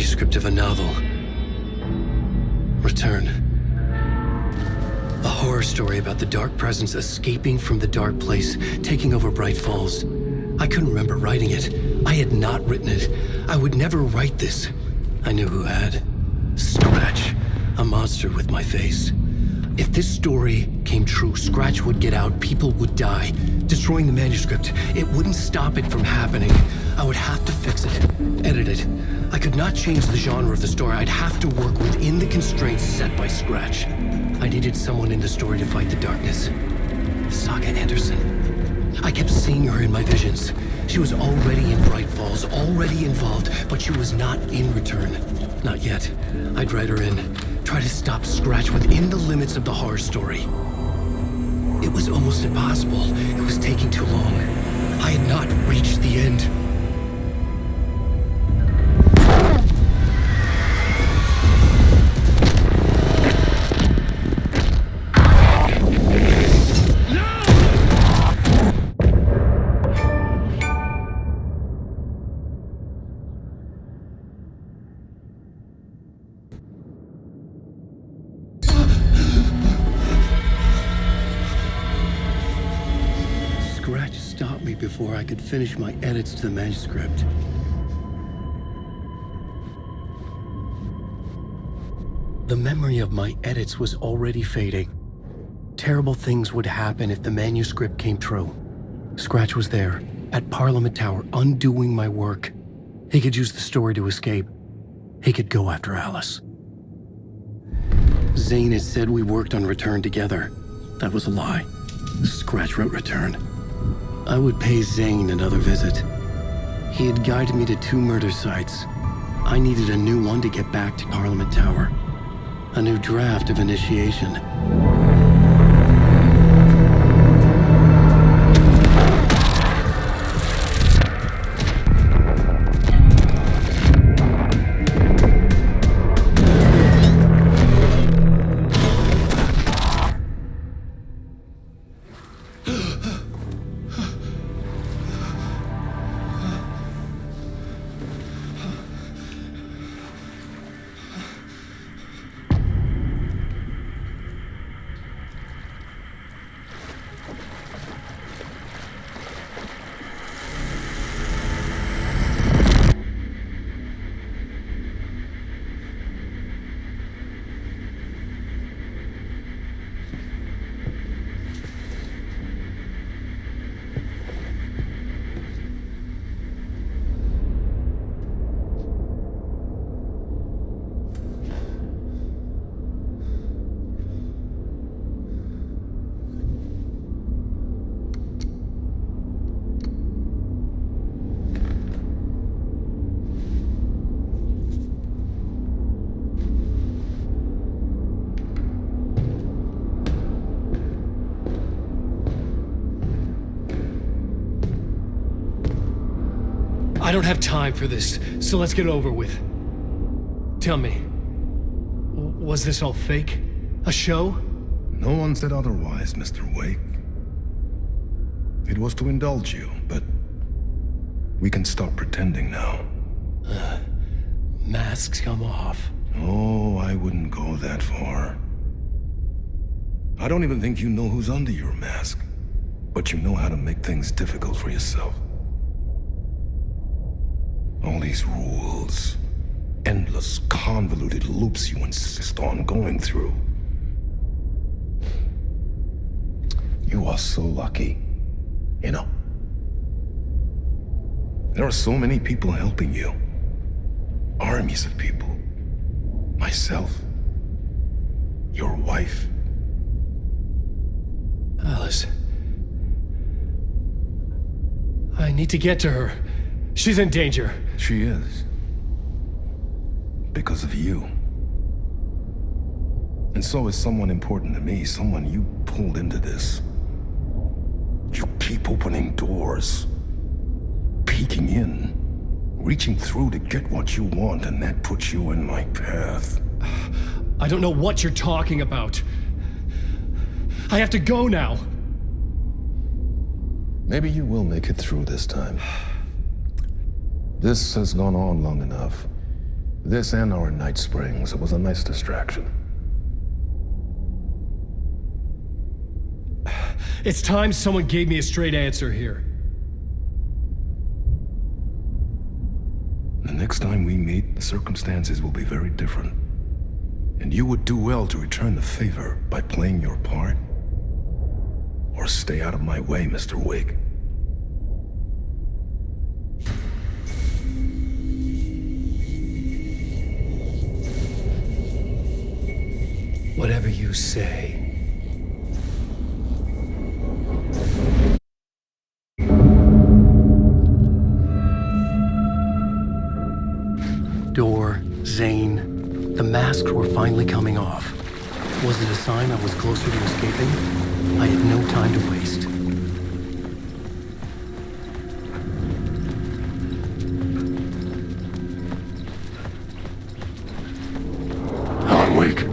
S2: manuscript of a novel. Return. A horror story about the dark presence escaping from the dark place, taking over Bright Falls. I couldn't remember writing it. I had not written it. I would never write this. I knew who had. Scratch. A monster with my face. If this story came true, Scratch would get out, people would die. Destroying the manuscript, it wouldn't stop it from happening. I would have to fix it, edit it. I could not change the genre of the story. I'd have to work within the constraints set by Scratch. I needed someone in the story to fight the darkness. Saga Anderson. I kept seeing her in my visions. She was already in Bright Falls, already involved, but she was not in Return. Not yet. I'd write her in. Try to stop Scratch within the limits of the horror story. It was almost impossible. It was taking too long. I had not reached the end. Before I could finish my edits to the manuscript. The memory of my edits was already fading. Terrible things would happen if the manuscript came true. Scratch was there, at Parliament Tower, undoing my work. He could use the story to escape. He could go after Alice. Zane had said we worked on Return together. That was a lie. Scratch wrote Return. I would pay Zane another visit. He had guided me to 2 murder sites. I needed a new one to get back to Parliament Tower. A new draft of initiation. I don't have time for this, so let's get it over with. Tell me, was this all fake? A show?
S13: No one said otherwise, Mr. Wake. It was to indulge you, but we can stop pretending now.
S2: Masks come off.
S13: Oh, I wouldn't go that far. I don't even think you know who's under your mask, but you know how to make things difficult for yourself. All these rules, endless convoluted loops you insist on going through. You are so lucky, you know. There are so many people helping you. Armies of people. Myself. Your wife.
S2: Alice. I need to get to her. She's in danger.
S13: She is. Because of you. And so is someone important to me, someone you pulled into this. You keep opening doors. Peeking in. Reaching through to get what you want, and that puts you in my path.
S2: I don't know what you're talking about. I have to go now.
S13: Maybe you will make it through this time. This has gone on long enough. This and our night springs was a nice distraction.
S7: It's time someone gave me a straight answer here.
S13: The next time we meet, the circumstances will be very different. And you would do well to return the favor by playing your part. Or stay out of my way, Mr. Wig.
S2: Whatever you say. Door, Zane, the masks were finally coming off. Was it a sign I was closer to escaping? I had no time to waste.
S13: Alan Wake.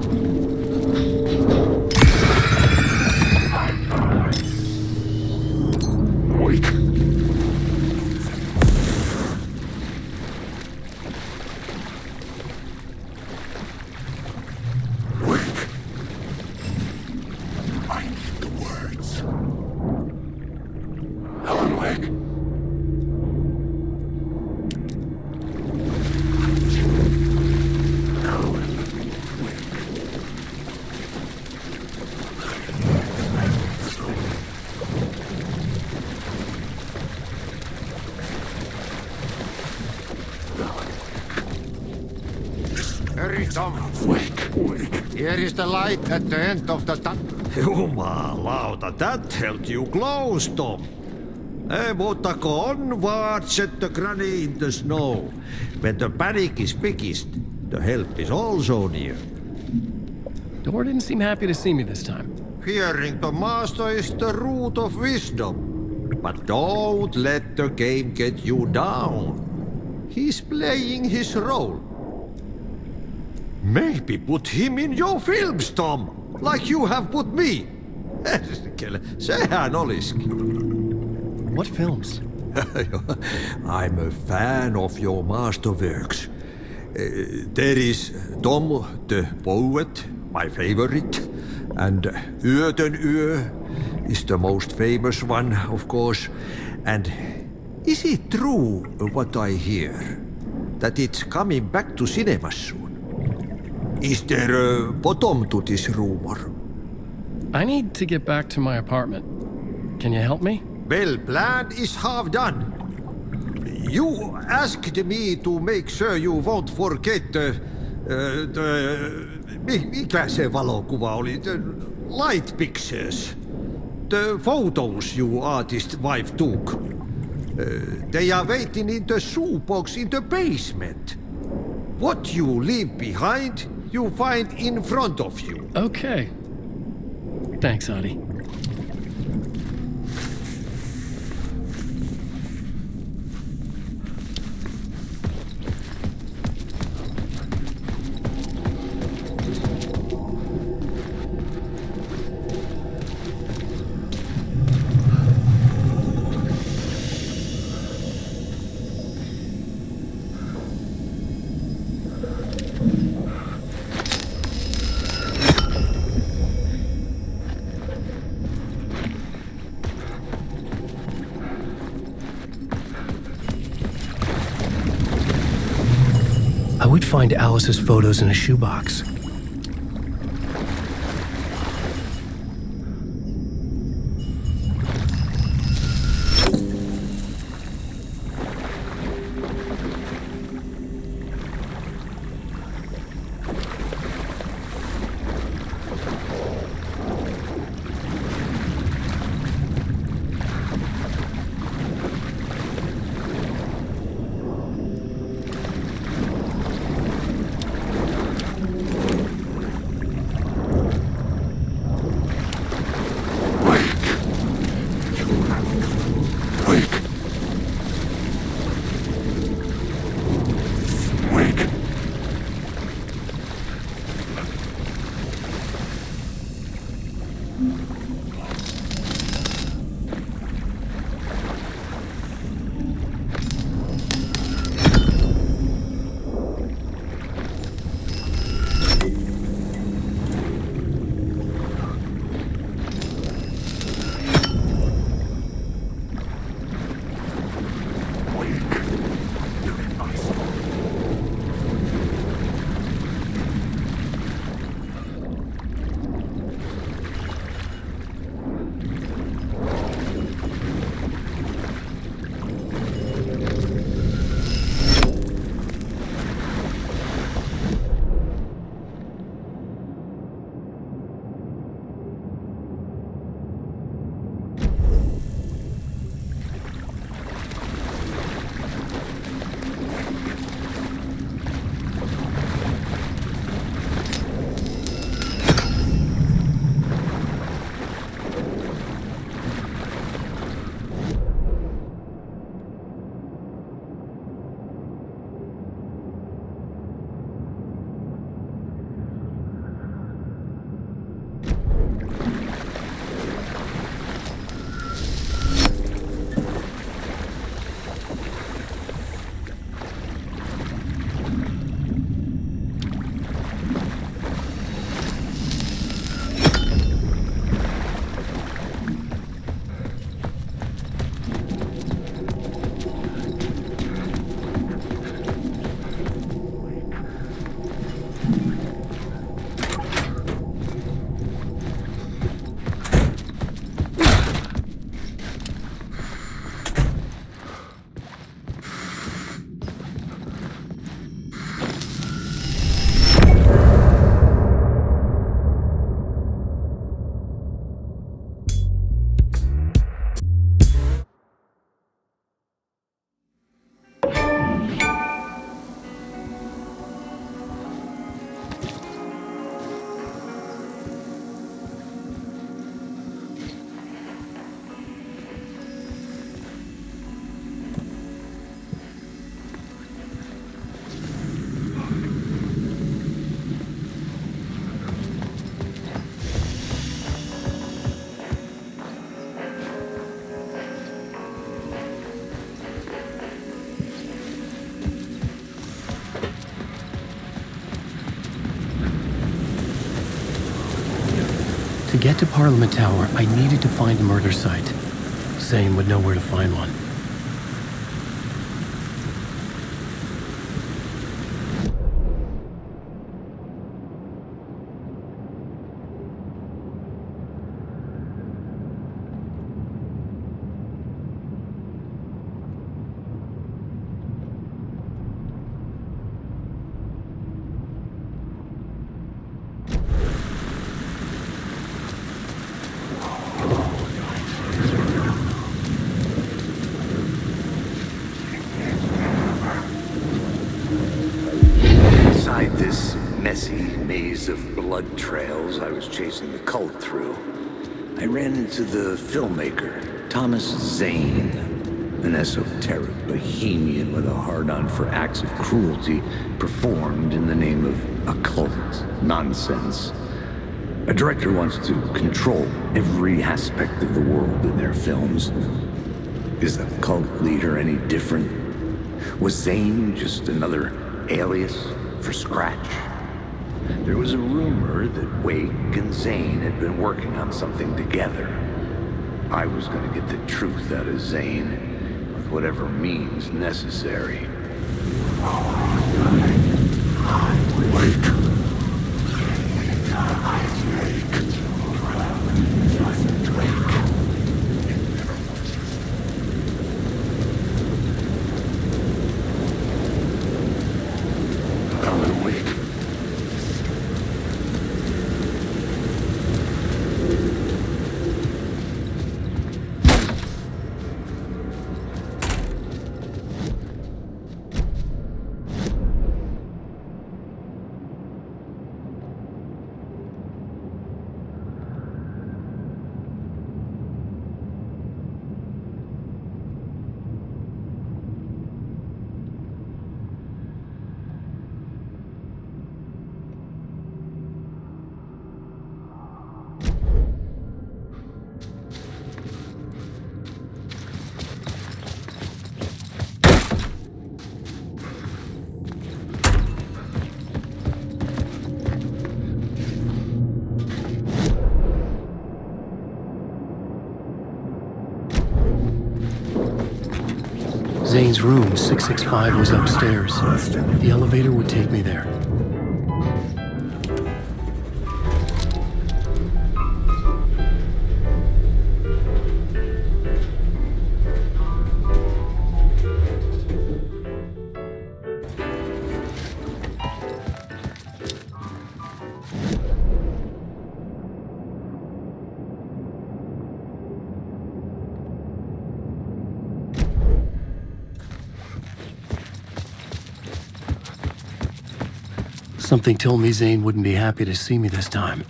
S13: Wake.
S5: Here is the light at the end of the tunnel.
S14: Jumalauta, that held you close, Tom. Mutta go onwards at the granny in the snow. When the panic is biggest, the help is also near.
S2: Door didn't seem happy to see me this time.
S14: Hearing the master is the root of wisdom. But don't let the game get you down. He's playing his role. Maybe put him in your films, Tom, like you have put me. Sehän olisikin.
S2: What films?
S14: I'm a fan of your masterworks. There is Tom the Poet, my favorite, and Yöten Yö is the most famous one, of course. And is it true what I hear, that it's coming back to cinemas soon? Is there a bottom to this rumor?
S2: I need to get back to my apartment. Can you help me?
S14: Well, plan is half done. You asked me to make sure you won't forget mikä se valokuva oli? The light pictures. The photos your artist wife took. They are waiting in the shoebox in the basement. What you leave behind, you find in front of you.
S2: Okay. Thanks, Adi. I would find Alice's photos in a shoebox. get to Parliament Tower, I needed to find a murder site. Zane would know where to find one.
S8: Inside this messy maze of blood trails I was chasing the cult through, I ran into the filmmaker, Thomas Zane, an esoteric bohemian with a hard-on for acts of cruelty performed in the name of occult nonsense. A director wants to control every aspect of the world in their films. Is the cult leader any different? Was Zane just another alias for Scratch? There was a rumor that Wake and Zane had been working on something together. I was going to get the truth out of Zane with whatever means necessary.
S2: Zane's room, 665, was upstairs. The elevator would take me there. Something told me Zane wouldn't be happy to see me this time.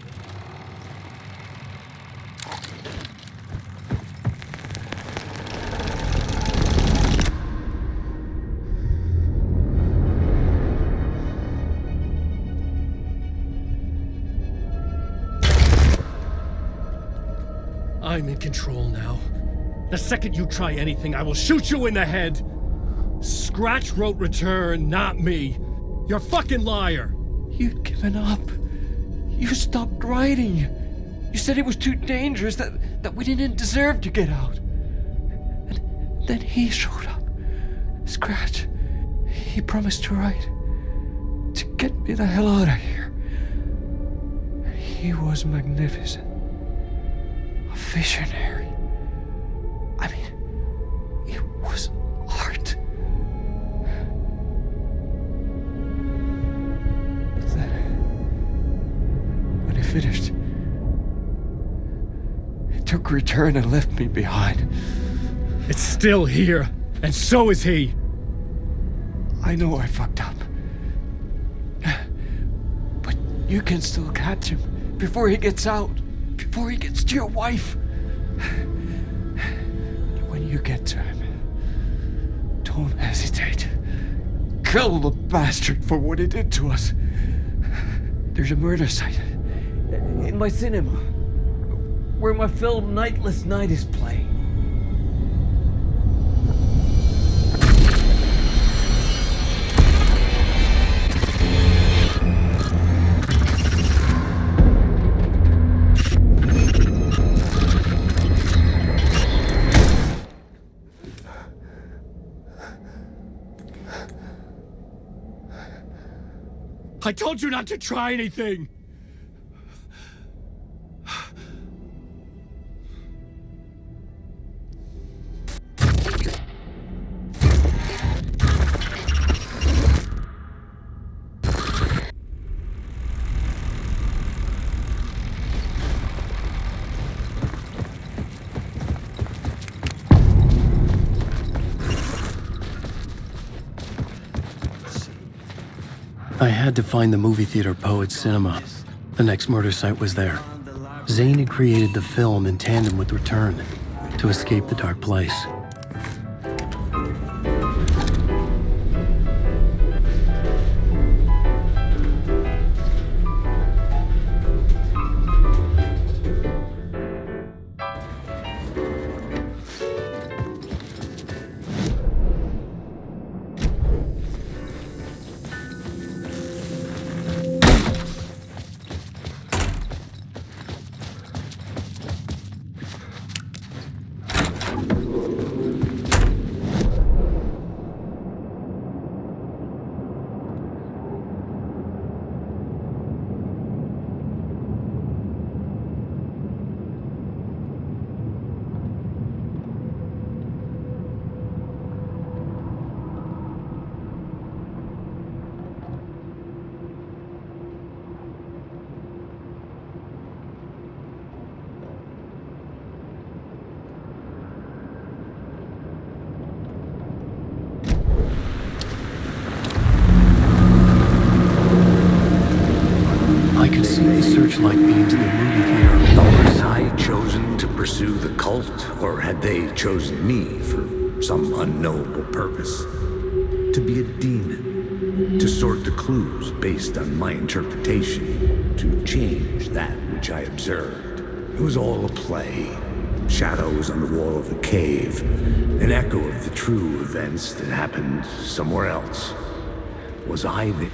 S9: I'm in control now. The second you try anything, I will shoot you in the head. Scratch wrote return, not me. You're a fucking liar.
S10: You'd given up. You stopped writing. You said it was too dangerous, that we didn't deserve to get out. And then he showed up. Scratch. He promised to write. To get me the hell out of here. He was magnificent. A visionary. I mean, it was art. Finished. It took a return and left me behind.
S9: It's still here, and so is he.
S10: I know I fucked up. But you can still catch him before he gets out, before he gets to your wife. When you get to him, don't hesitate. Kill the bastard for what he did to us. There's a murder site in my cinema, where my film Nightless Night is playing.
S9: I told you not to try anything!
S2: I had to find the movie theater Poet Cinema. The next murder site was there. Zane had created the film in tandem with Return to escape the dark place. Searchlight beams in the movie theater.
S8: Was I chosen to pursue the cult, or had they chosen me for some unknowable purpose? To be a demon, to sort the clues based on my interpretation, to change that which I observed. It was all a play. Shadows on the wall of the cave, an echo of the true events that happened somewhere else. Was I the...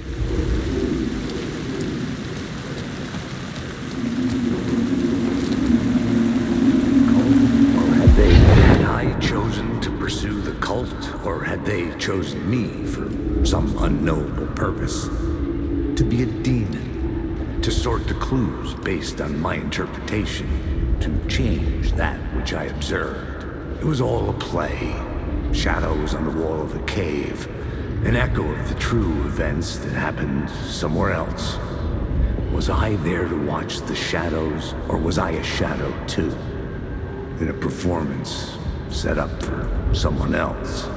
S8: chosen to pursue the cult, or had they chosen me for some unknowable purpose? To be a demon, to sort the clues based on my interpretation, to change that which I observed. It was all a play. Shadows on the wall of the cave, an echo of the true events that happened somewhere else. Was I there to watch the shadows, or was I a shadow too? In a performance set up for someone else.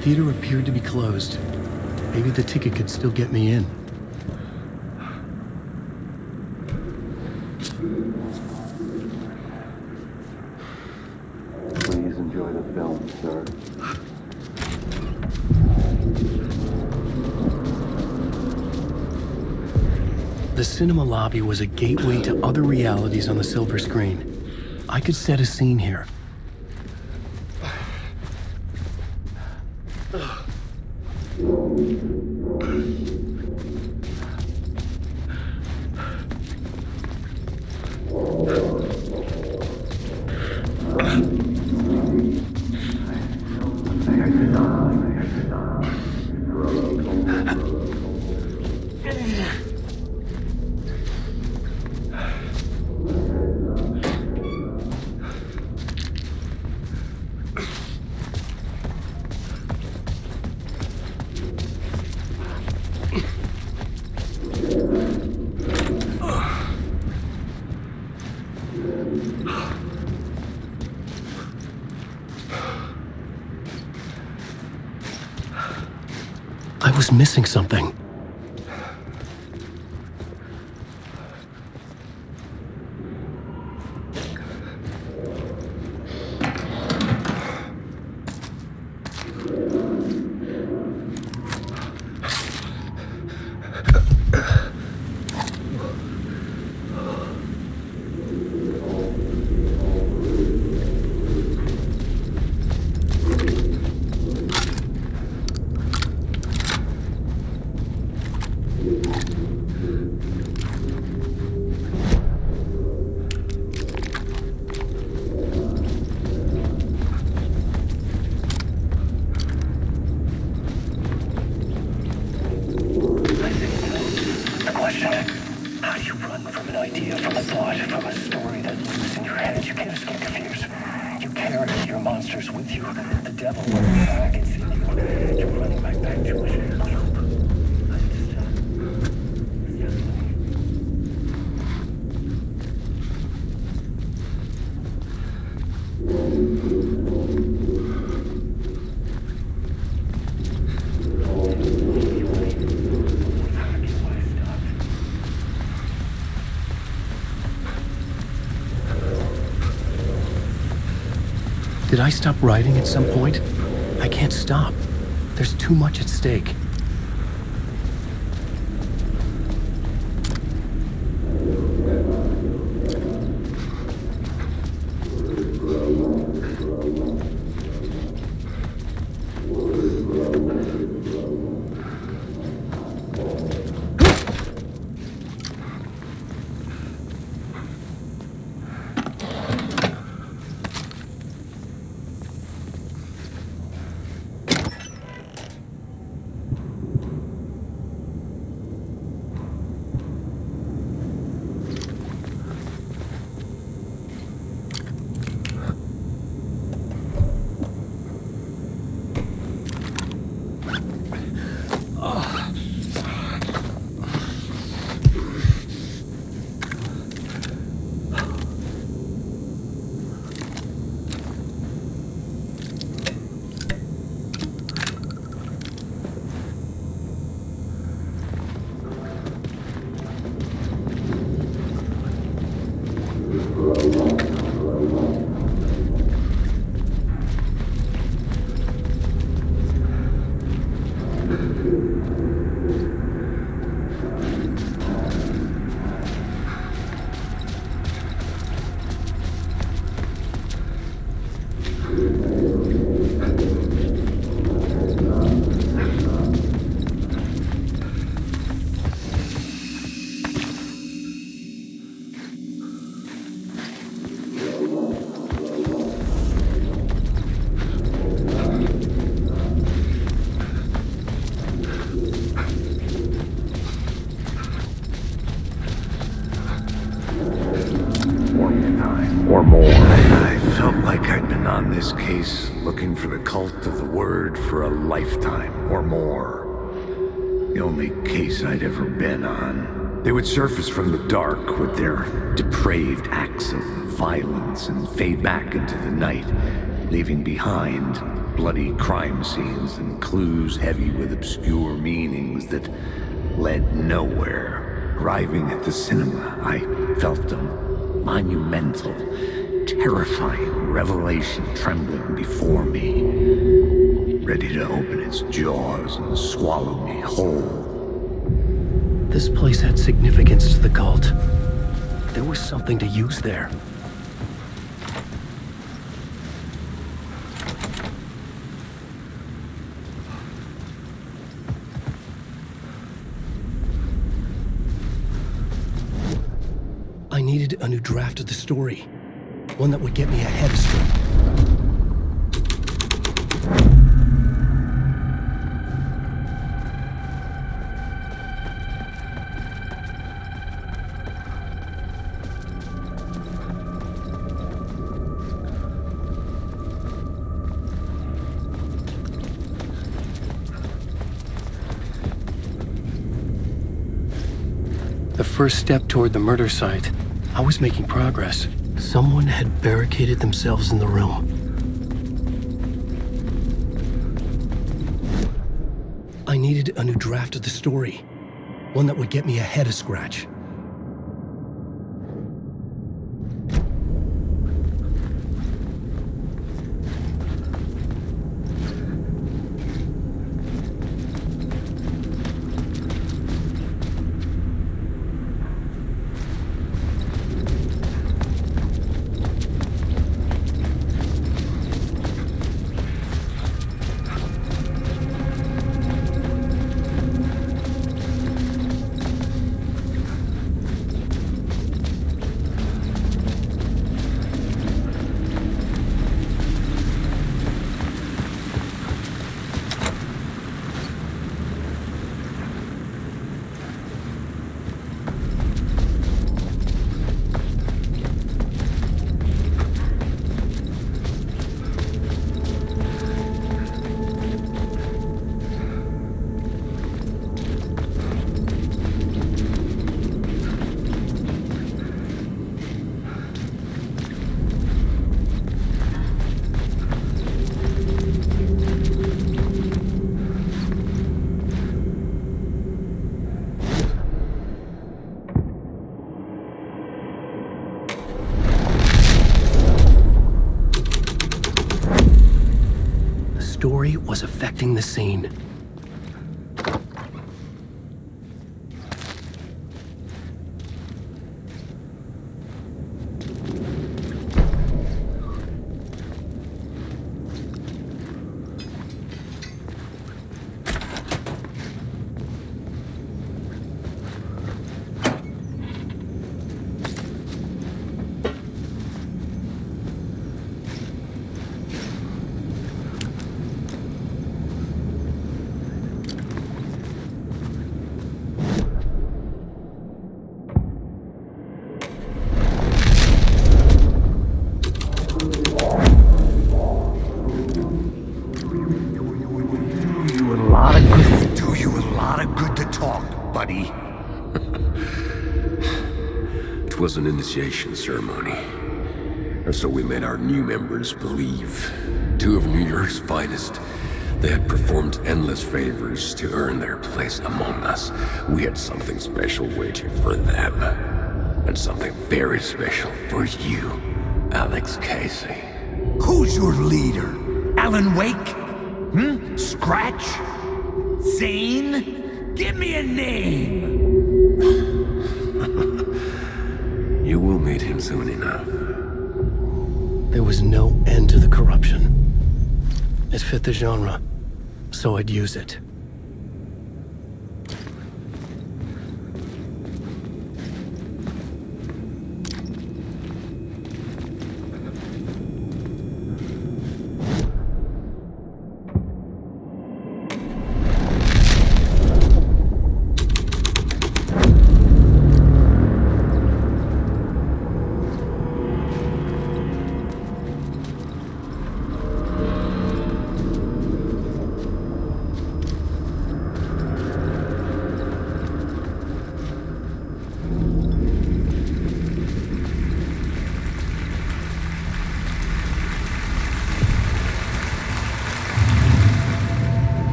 S2: theater appeared to be closed. Maybe the ticket could still get me in.
S15: Please enjoy the film, sir.
S2: The cinema lobby was a gateway to other realities on the silver screen. I could set a scene here. I was missing something. Did I stop writing at some point? I can't stop. There's too much at stake.
S8: Or more. I felt like I'd been on this case looking for the cult of the word for a lifetime or more. The only case I'd ever been on. They would surface from the dark with their depraved acts of violence and fade back into the night, leaving behind bloody crime scenes and clues heavy with obscure meanings that led nowhere. Arriving at the cinema, I felt a monumental, terrifying revelation trembling before me, ready to open its jaws and swallow me whole.
S2: This place had significance to the cult. There was something to use there. I needed a new draft of the story. One that would get me ahead of Strix. The first step toward the murder site. I was making progress. Someone had barricaded themselves in the room. I needed a new draft of the story. One that would get me ahead of Scratch. Story was affecting the scene.
S16: It was an initiation ceremony. Or so we made our new members believe. Two of New York's finest. They had performed endless favors to earn their place among us. We had something special waiting for them. And something very special for you, Alex Casey.
S17: Who's your leader? Alan Wake? Scratch? Zane? Give me a name!
S16: You will meet him soon enough.
S2: There was no end to the corruption. It fit the genre, so I'd use it.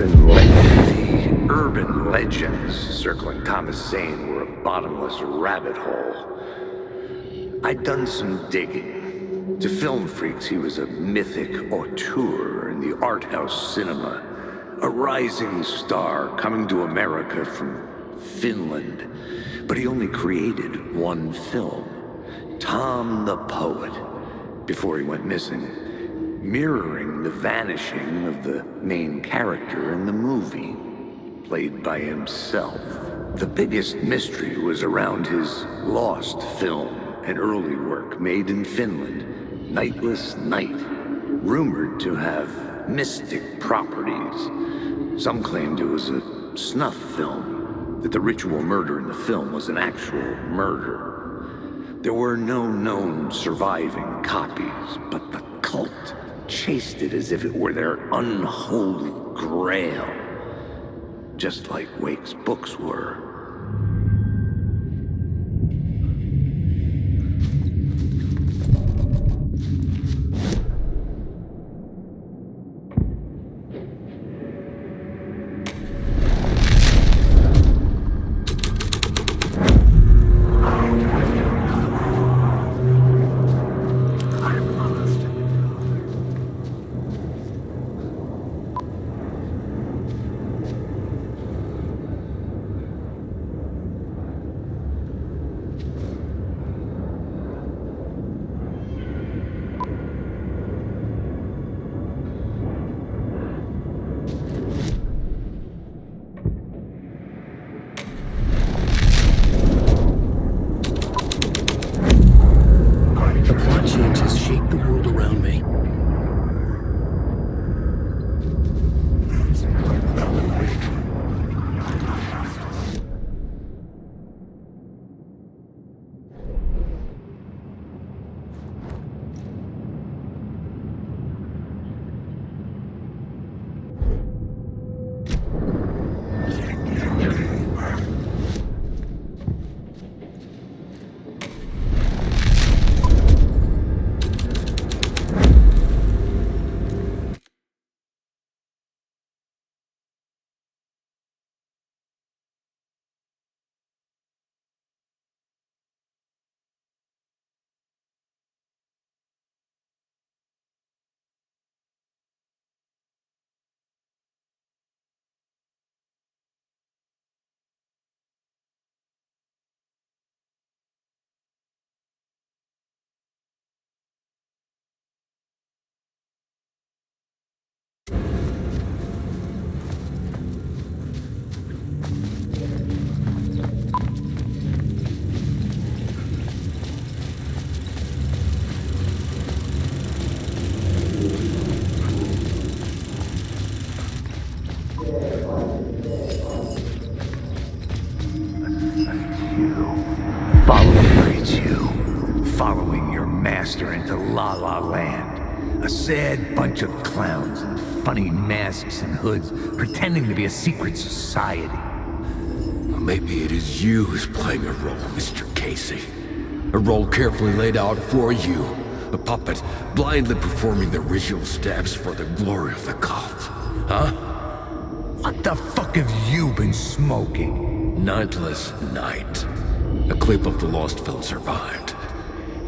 S18: urban legends circling Thomas Zane were a bottomless rabbit hole. I'd done some digging. To film freaks, he was a mythic auteur in the art house cinema, a rising star coming to America from Finland. But he only created one film, Tom the Poet, before he went missing, mirroring the vanishing of the main character in the movie, played by himself. The biggest mystery was around his lost film, an early work made in Finland, Nightless Night, rumored to have mystic properties. Some claimed it was a snuff film, that the ritual murder in the film was an actual murder. There were no known surviving copies, but the cult chased it as if it were their unholy grail, just like Wake's books were. Into La La Land. A sad bunch of clowns in funny masks and hoods pretending to be a secret society.
S16: Maybe it is you who's playing a role, Mr. Casey. A role carefully laid out for you. A puppet blindly performing the ritual steps for the glory of the cult. Huh?
S17: What the fuck have you been smoking?
S16: Nightless Night. A clip of the lost film survived.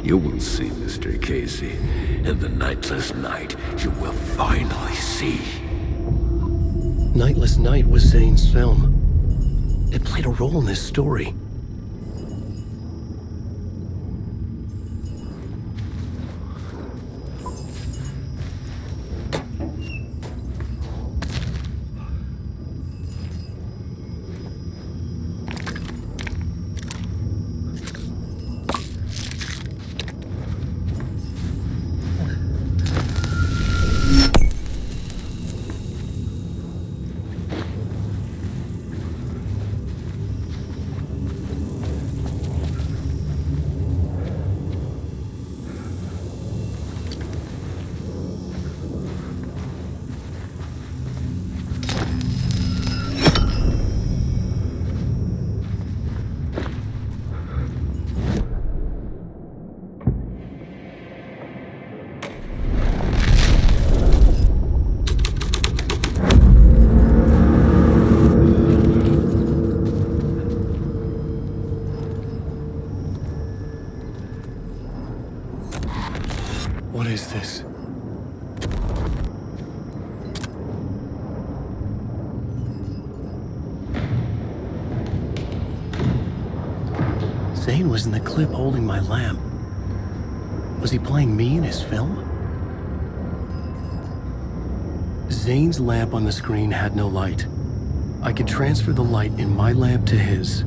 S16: You will see, Mr. Casey. In the Nightless Night, you will finally see.
S2: Nightless Night was Zane's film. It played a role in this story. What is this? Zane was in the clip holding my lamp. Was he playing me in his film? Zane's lamp on the screen had no light. I could transfer the light in my lamp to his.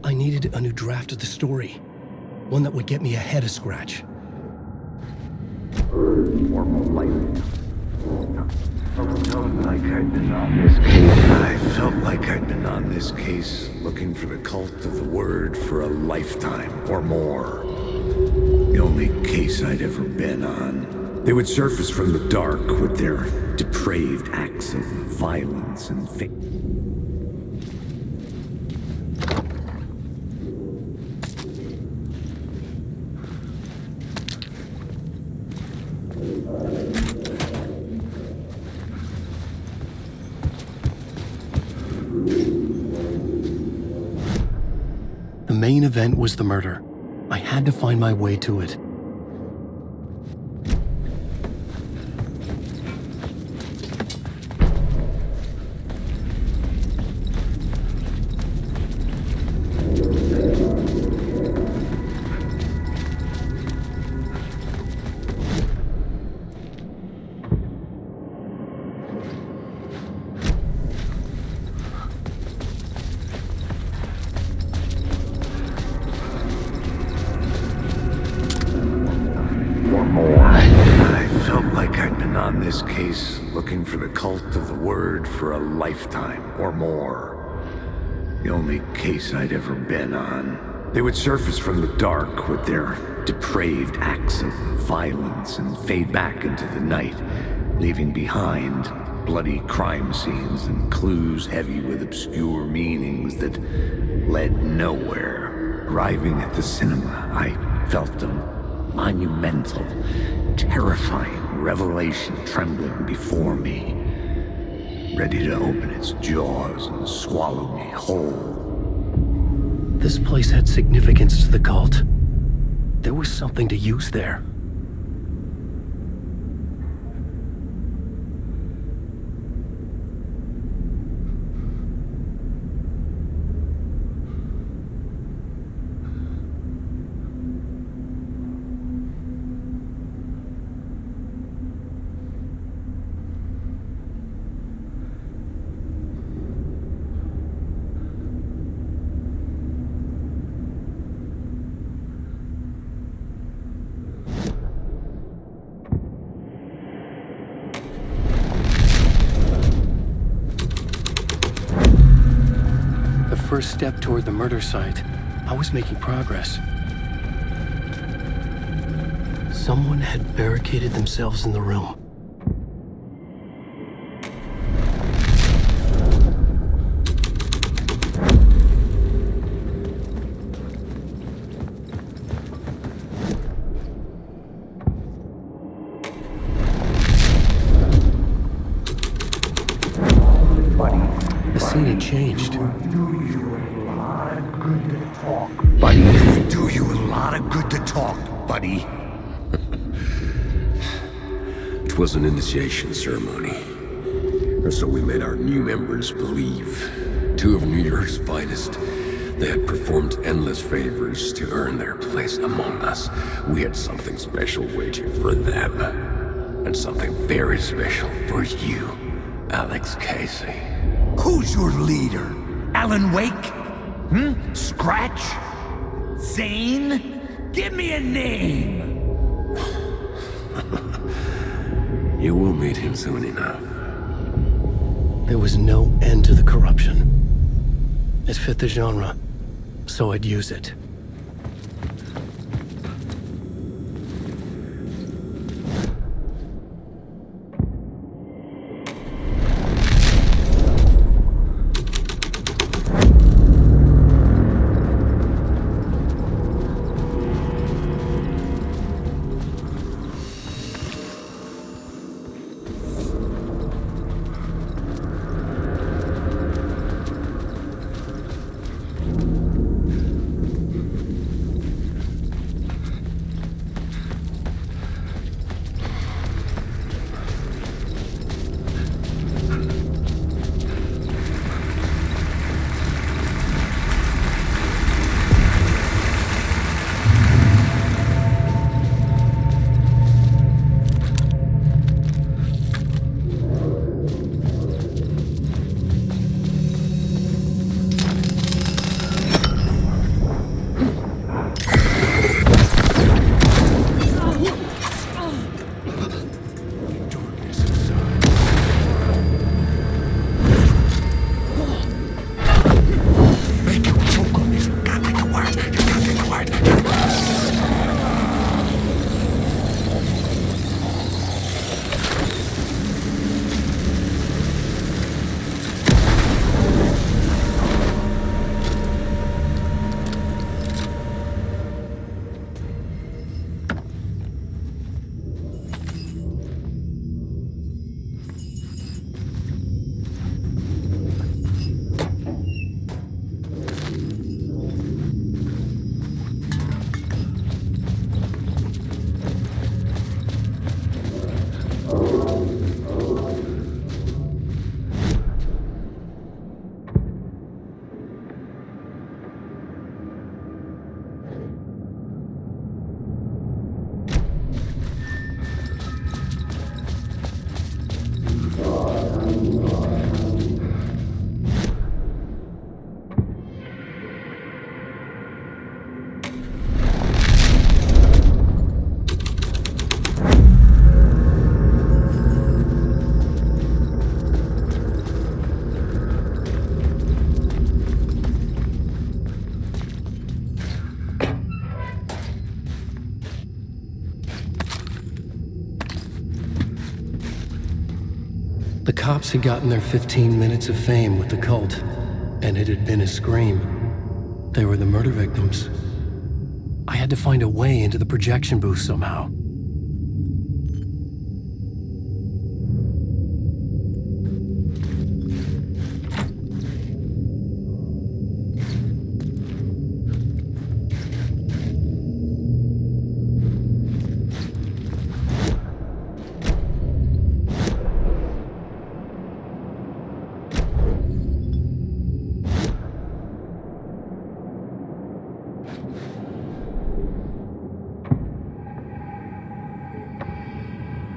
S2: I needed a new draft of the story. One that would get me ahead of Scratch.
S8: I felt like I'd been on this case, looking for the cult of the word for a lifetime or more. The only case I'd ever been on. They would surface from the dark with their depraved acts of violence and fate.
S2: The main event was the murder. I had to find my way to it.
S8: Looking for the cult of the word for a lifetime or more. The only case I'd ever been on. They would surface from the dark with their depraved acts of violence and fade back into the night, leaving behind bloody crime scenes and clues heavy with obscure meanings that led nowhere. Arriving at the cinema, I felt a monumental, terrifying revelation trembling before me, ready to open its jaws and swallow me whole.
S2: This place had significance to the cult. There was something to use there. First step toward the murder site, I was making progress. Someone had barricaded themselves in the room. scene had changed.
S17: Buddy, do you a lot of good to talk, buddy.
S16: It was an initiation ceremony. Or so we made our new members believe. Two of New York's finest. They had performed endless favors to earn their place among us. We had something special waiting for them. And something very special for you, Alex Casey.
S17: Who's your leader? Alan Wake? Scratch? Zane? Give me a name!
S16: You will meet him soon enough.
S2: There was no end to the corruption. It fit the genre, so I'd use it. The cops had gotten their 15 minutes of fame with the cult, and it had been a scream. They were the murder victims. I had to find a way into the projection booth somehow.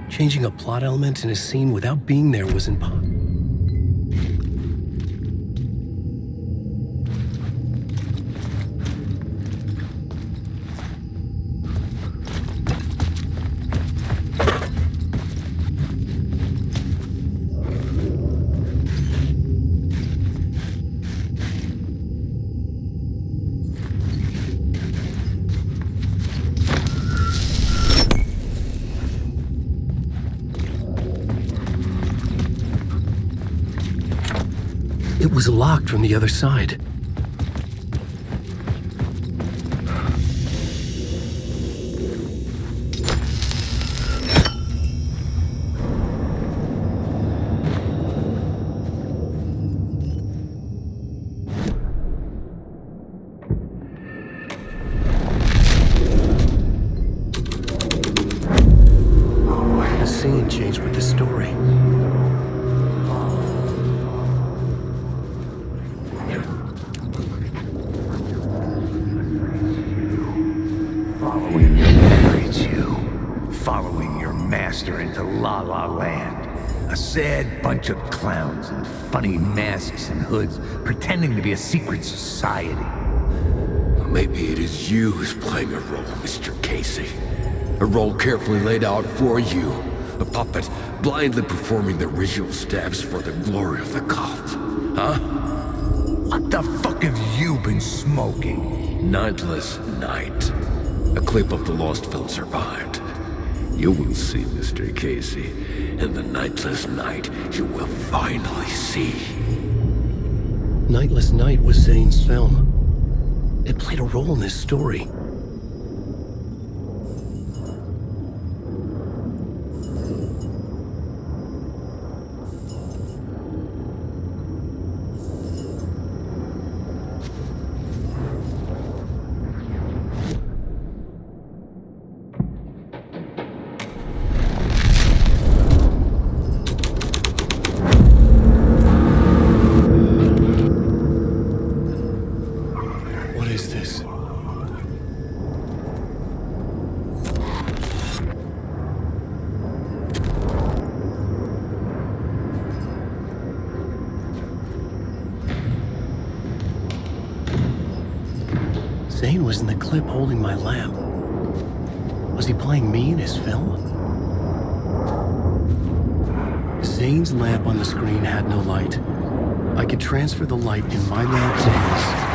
S2: Changing a plot element in a scene without being there was impossible. It was locked from the other side. page with this story.
S17: Following your memories, you. Following your master into La La Land. A sad bunch of clowns in funny masks and hoods, pretending to be a secret society.
S16: Maybe it is you who's playing a role, Mr. Casey. A role carefully laid out for you. A puppet blindly performing the ritual steps for the glory of the cult. Huh?
S17: What the fuck have you been smoking?
S16: Nightless Night. A clip of the lost film survived. You will see, Mr. Casey. In the Nightless Night, you will finally see.
S2: Nightless Night was Zane's film. It played a role in this story. Zane was in the clip holding my lamp. Was he playing me in his film? Zane's lamp on the screen had no light. I could transfer the light in my lamp to his.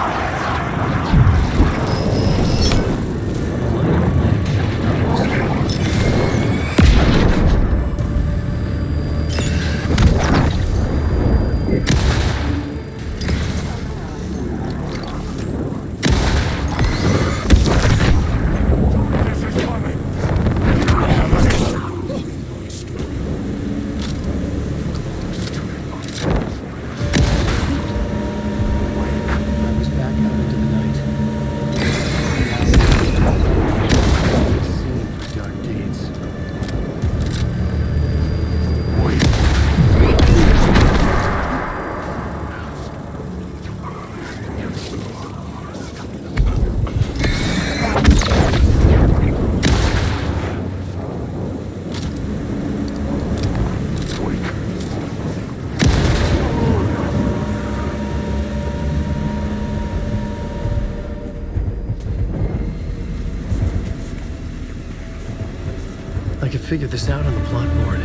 S2: I could figure this out on the plot board.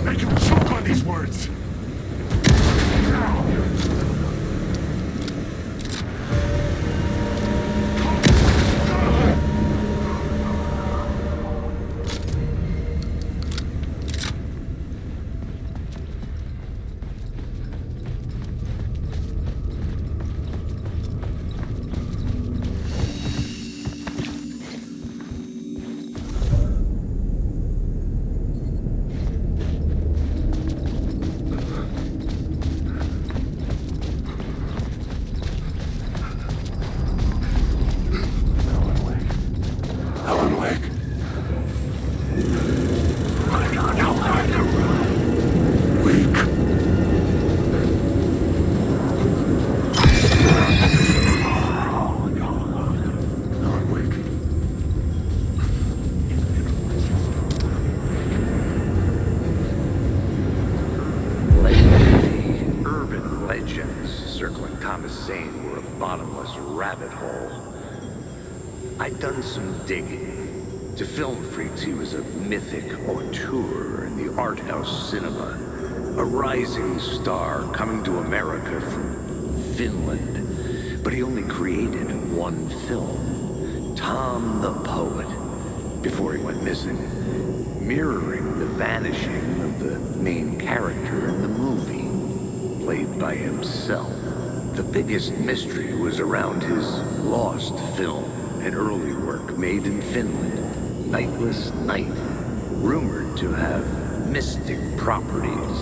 S3: Make him choke on these words.
S17: Digging. To film freaks, he was a mythic auteur in the art house cinema. A rising star coming to America from Finland. But he only created one film, Tom the Poet, before he went missing, mirroring the vanishing of the main character in the movie, played by himself. The biggest mystery was around his lost film, an early work made in Finland, nightless night, rumored to have mystic properties.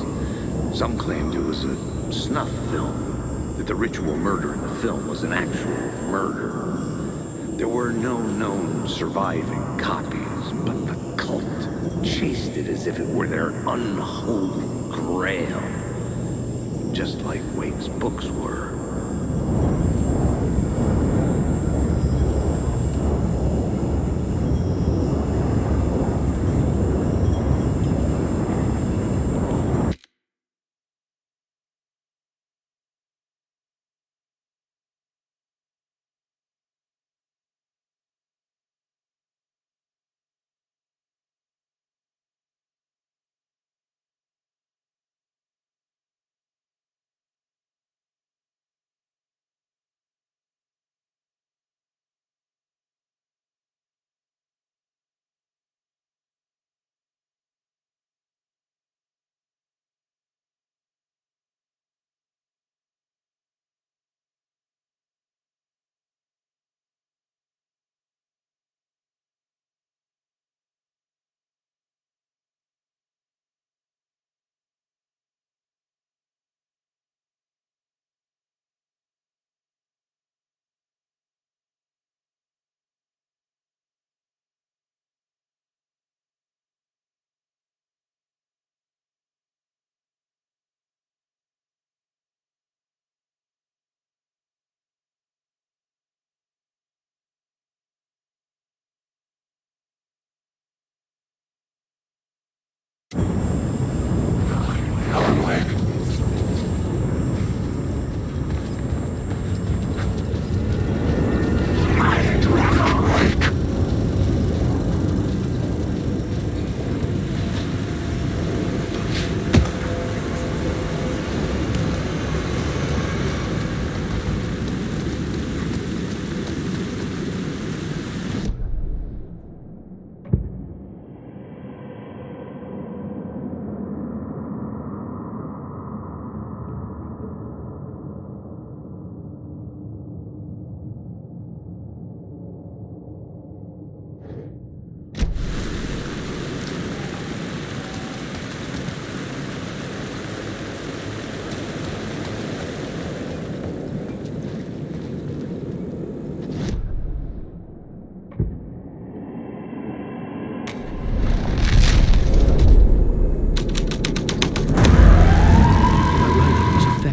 S17: Some claimed it was a snuff film, that the ritual murder in the film was an actual murder. There were no known surviving copies, but the cult chased it as if it were their unholy grail, just like Wake's books were.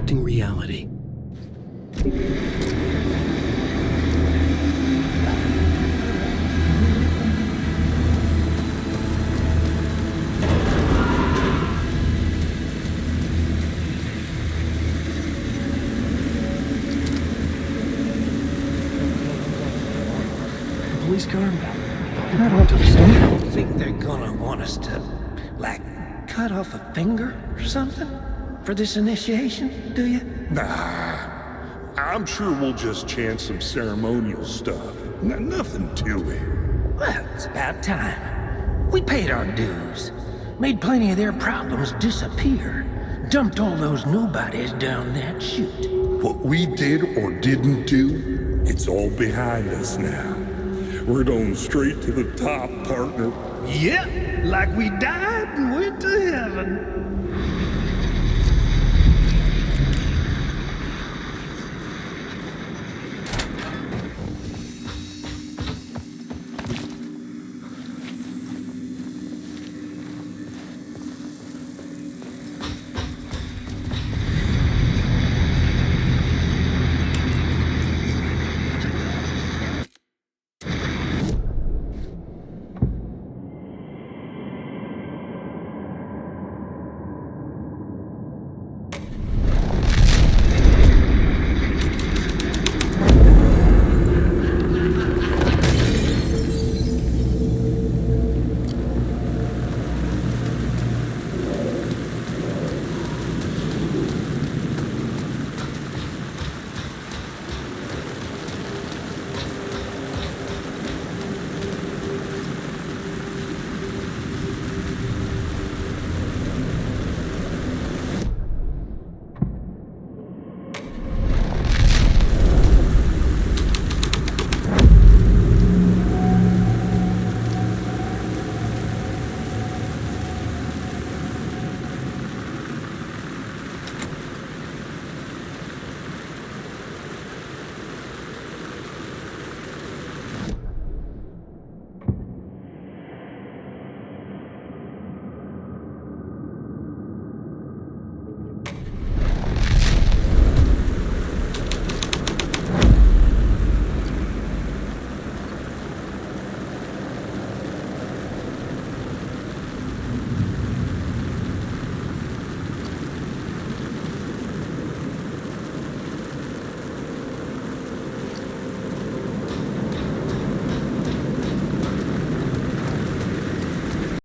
S2: Reality. Police car?
S19: I don't think they're gonna want us to, like, cut off a finger or something for this initiation, do you?
S3: Nah, I'm sure we'll just chant some ceremonial stuff. Nothing to it.
S19: Well, it's about time. We paid our dues, made plenty of their problems disappear, dumped all those nobodies down that chute.
S3: What we did or didn't do, it's all behind us now. We're going straight to the top, partner.
S19: Yep, like we died and went to heaven.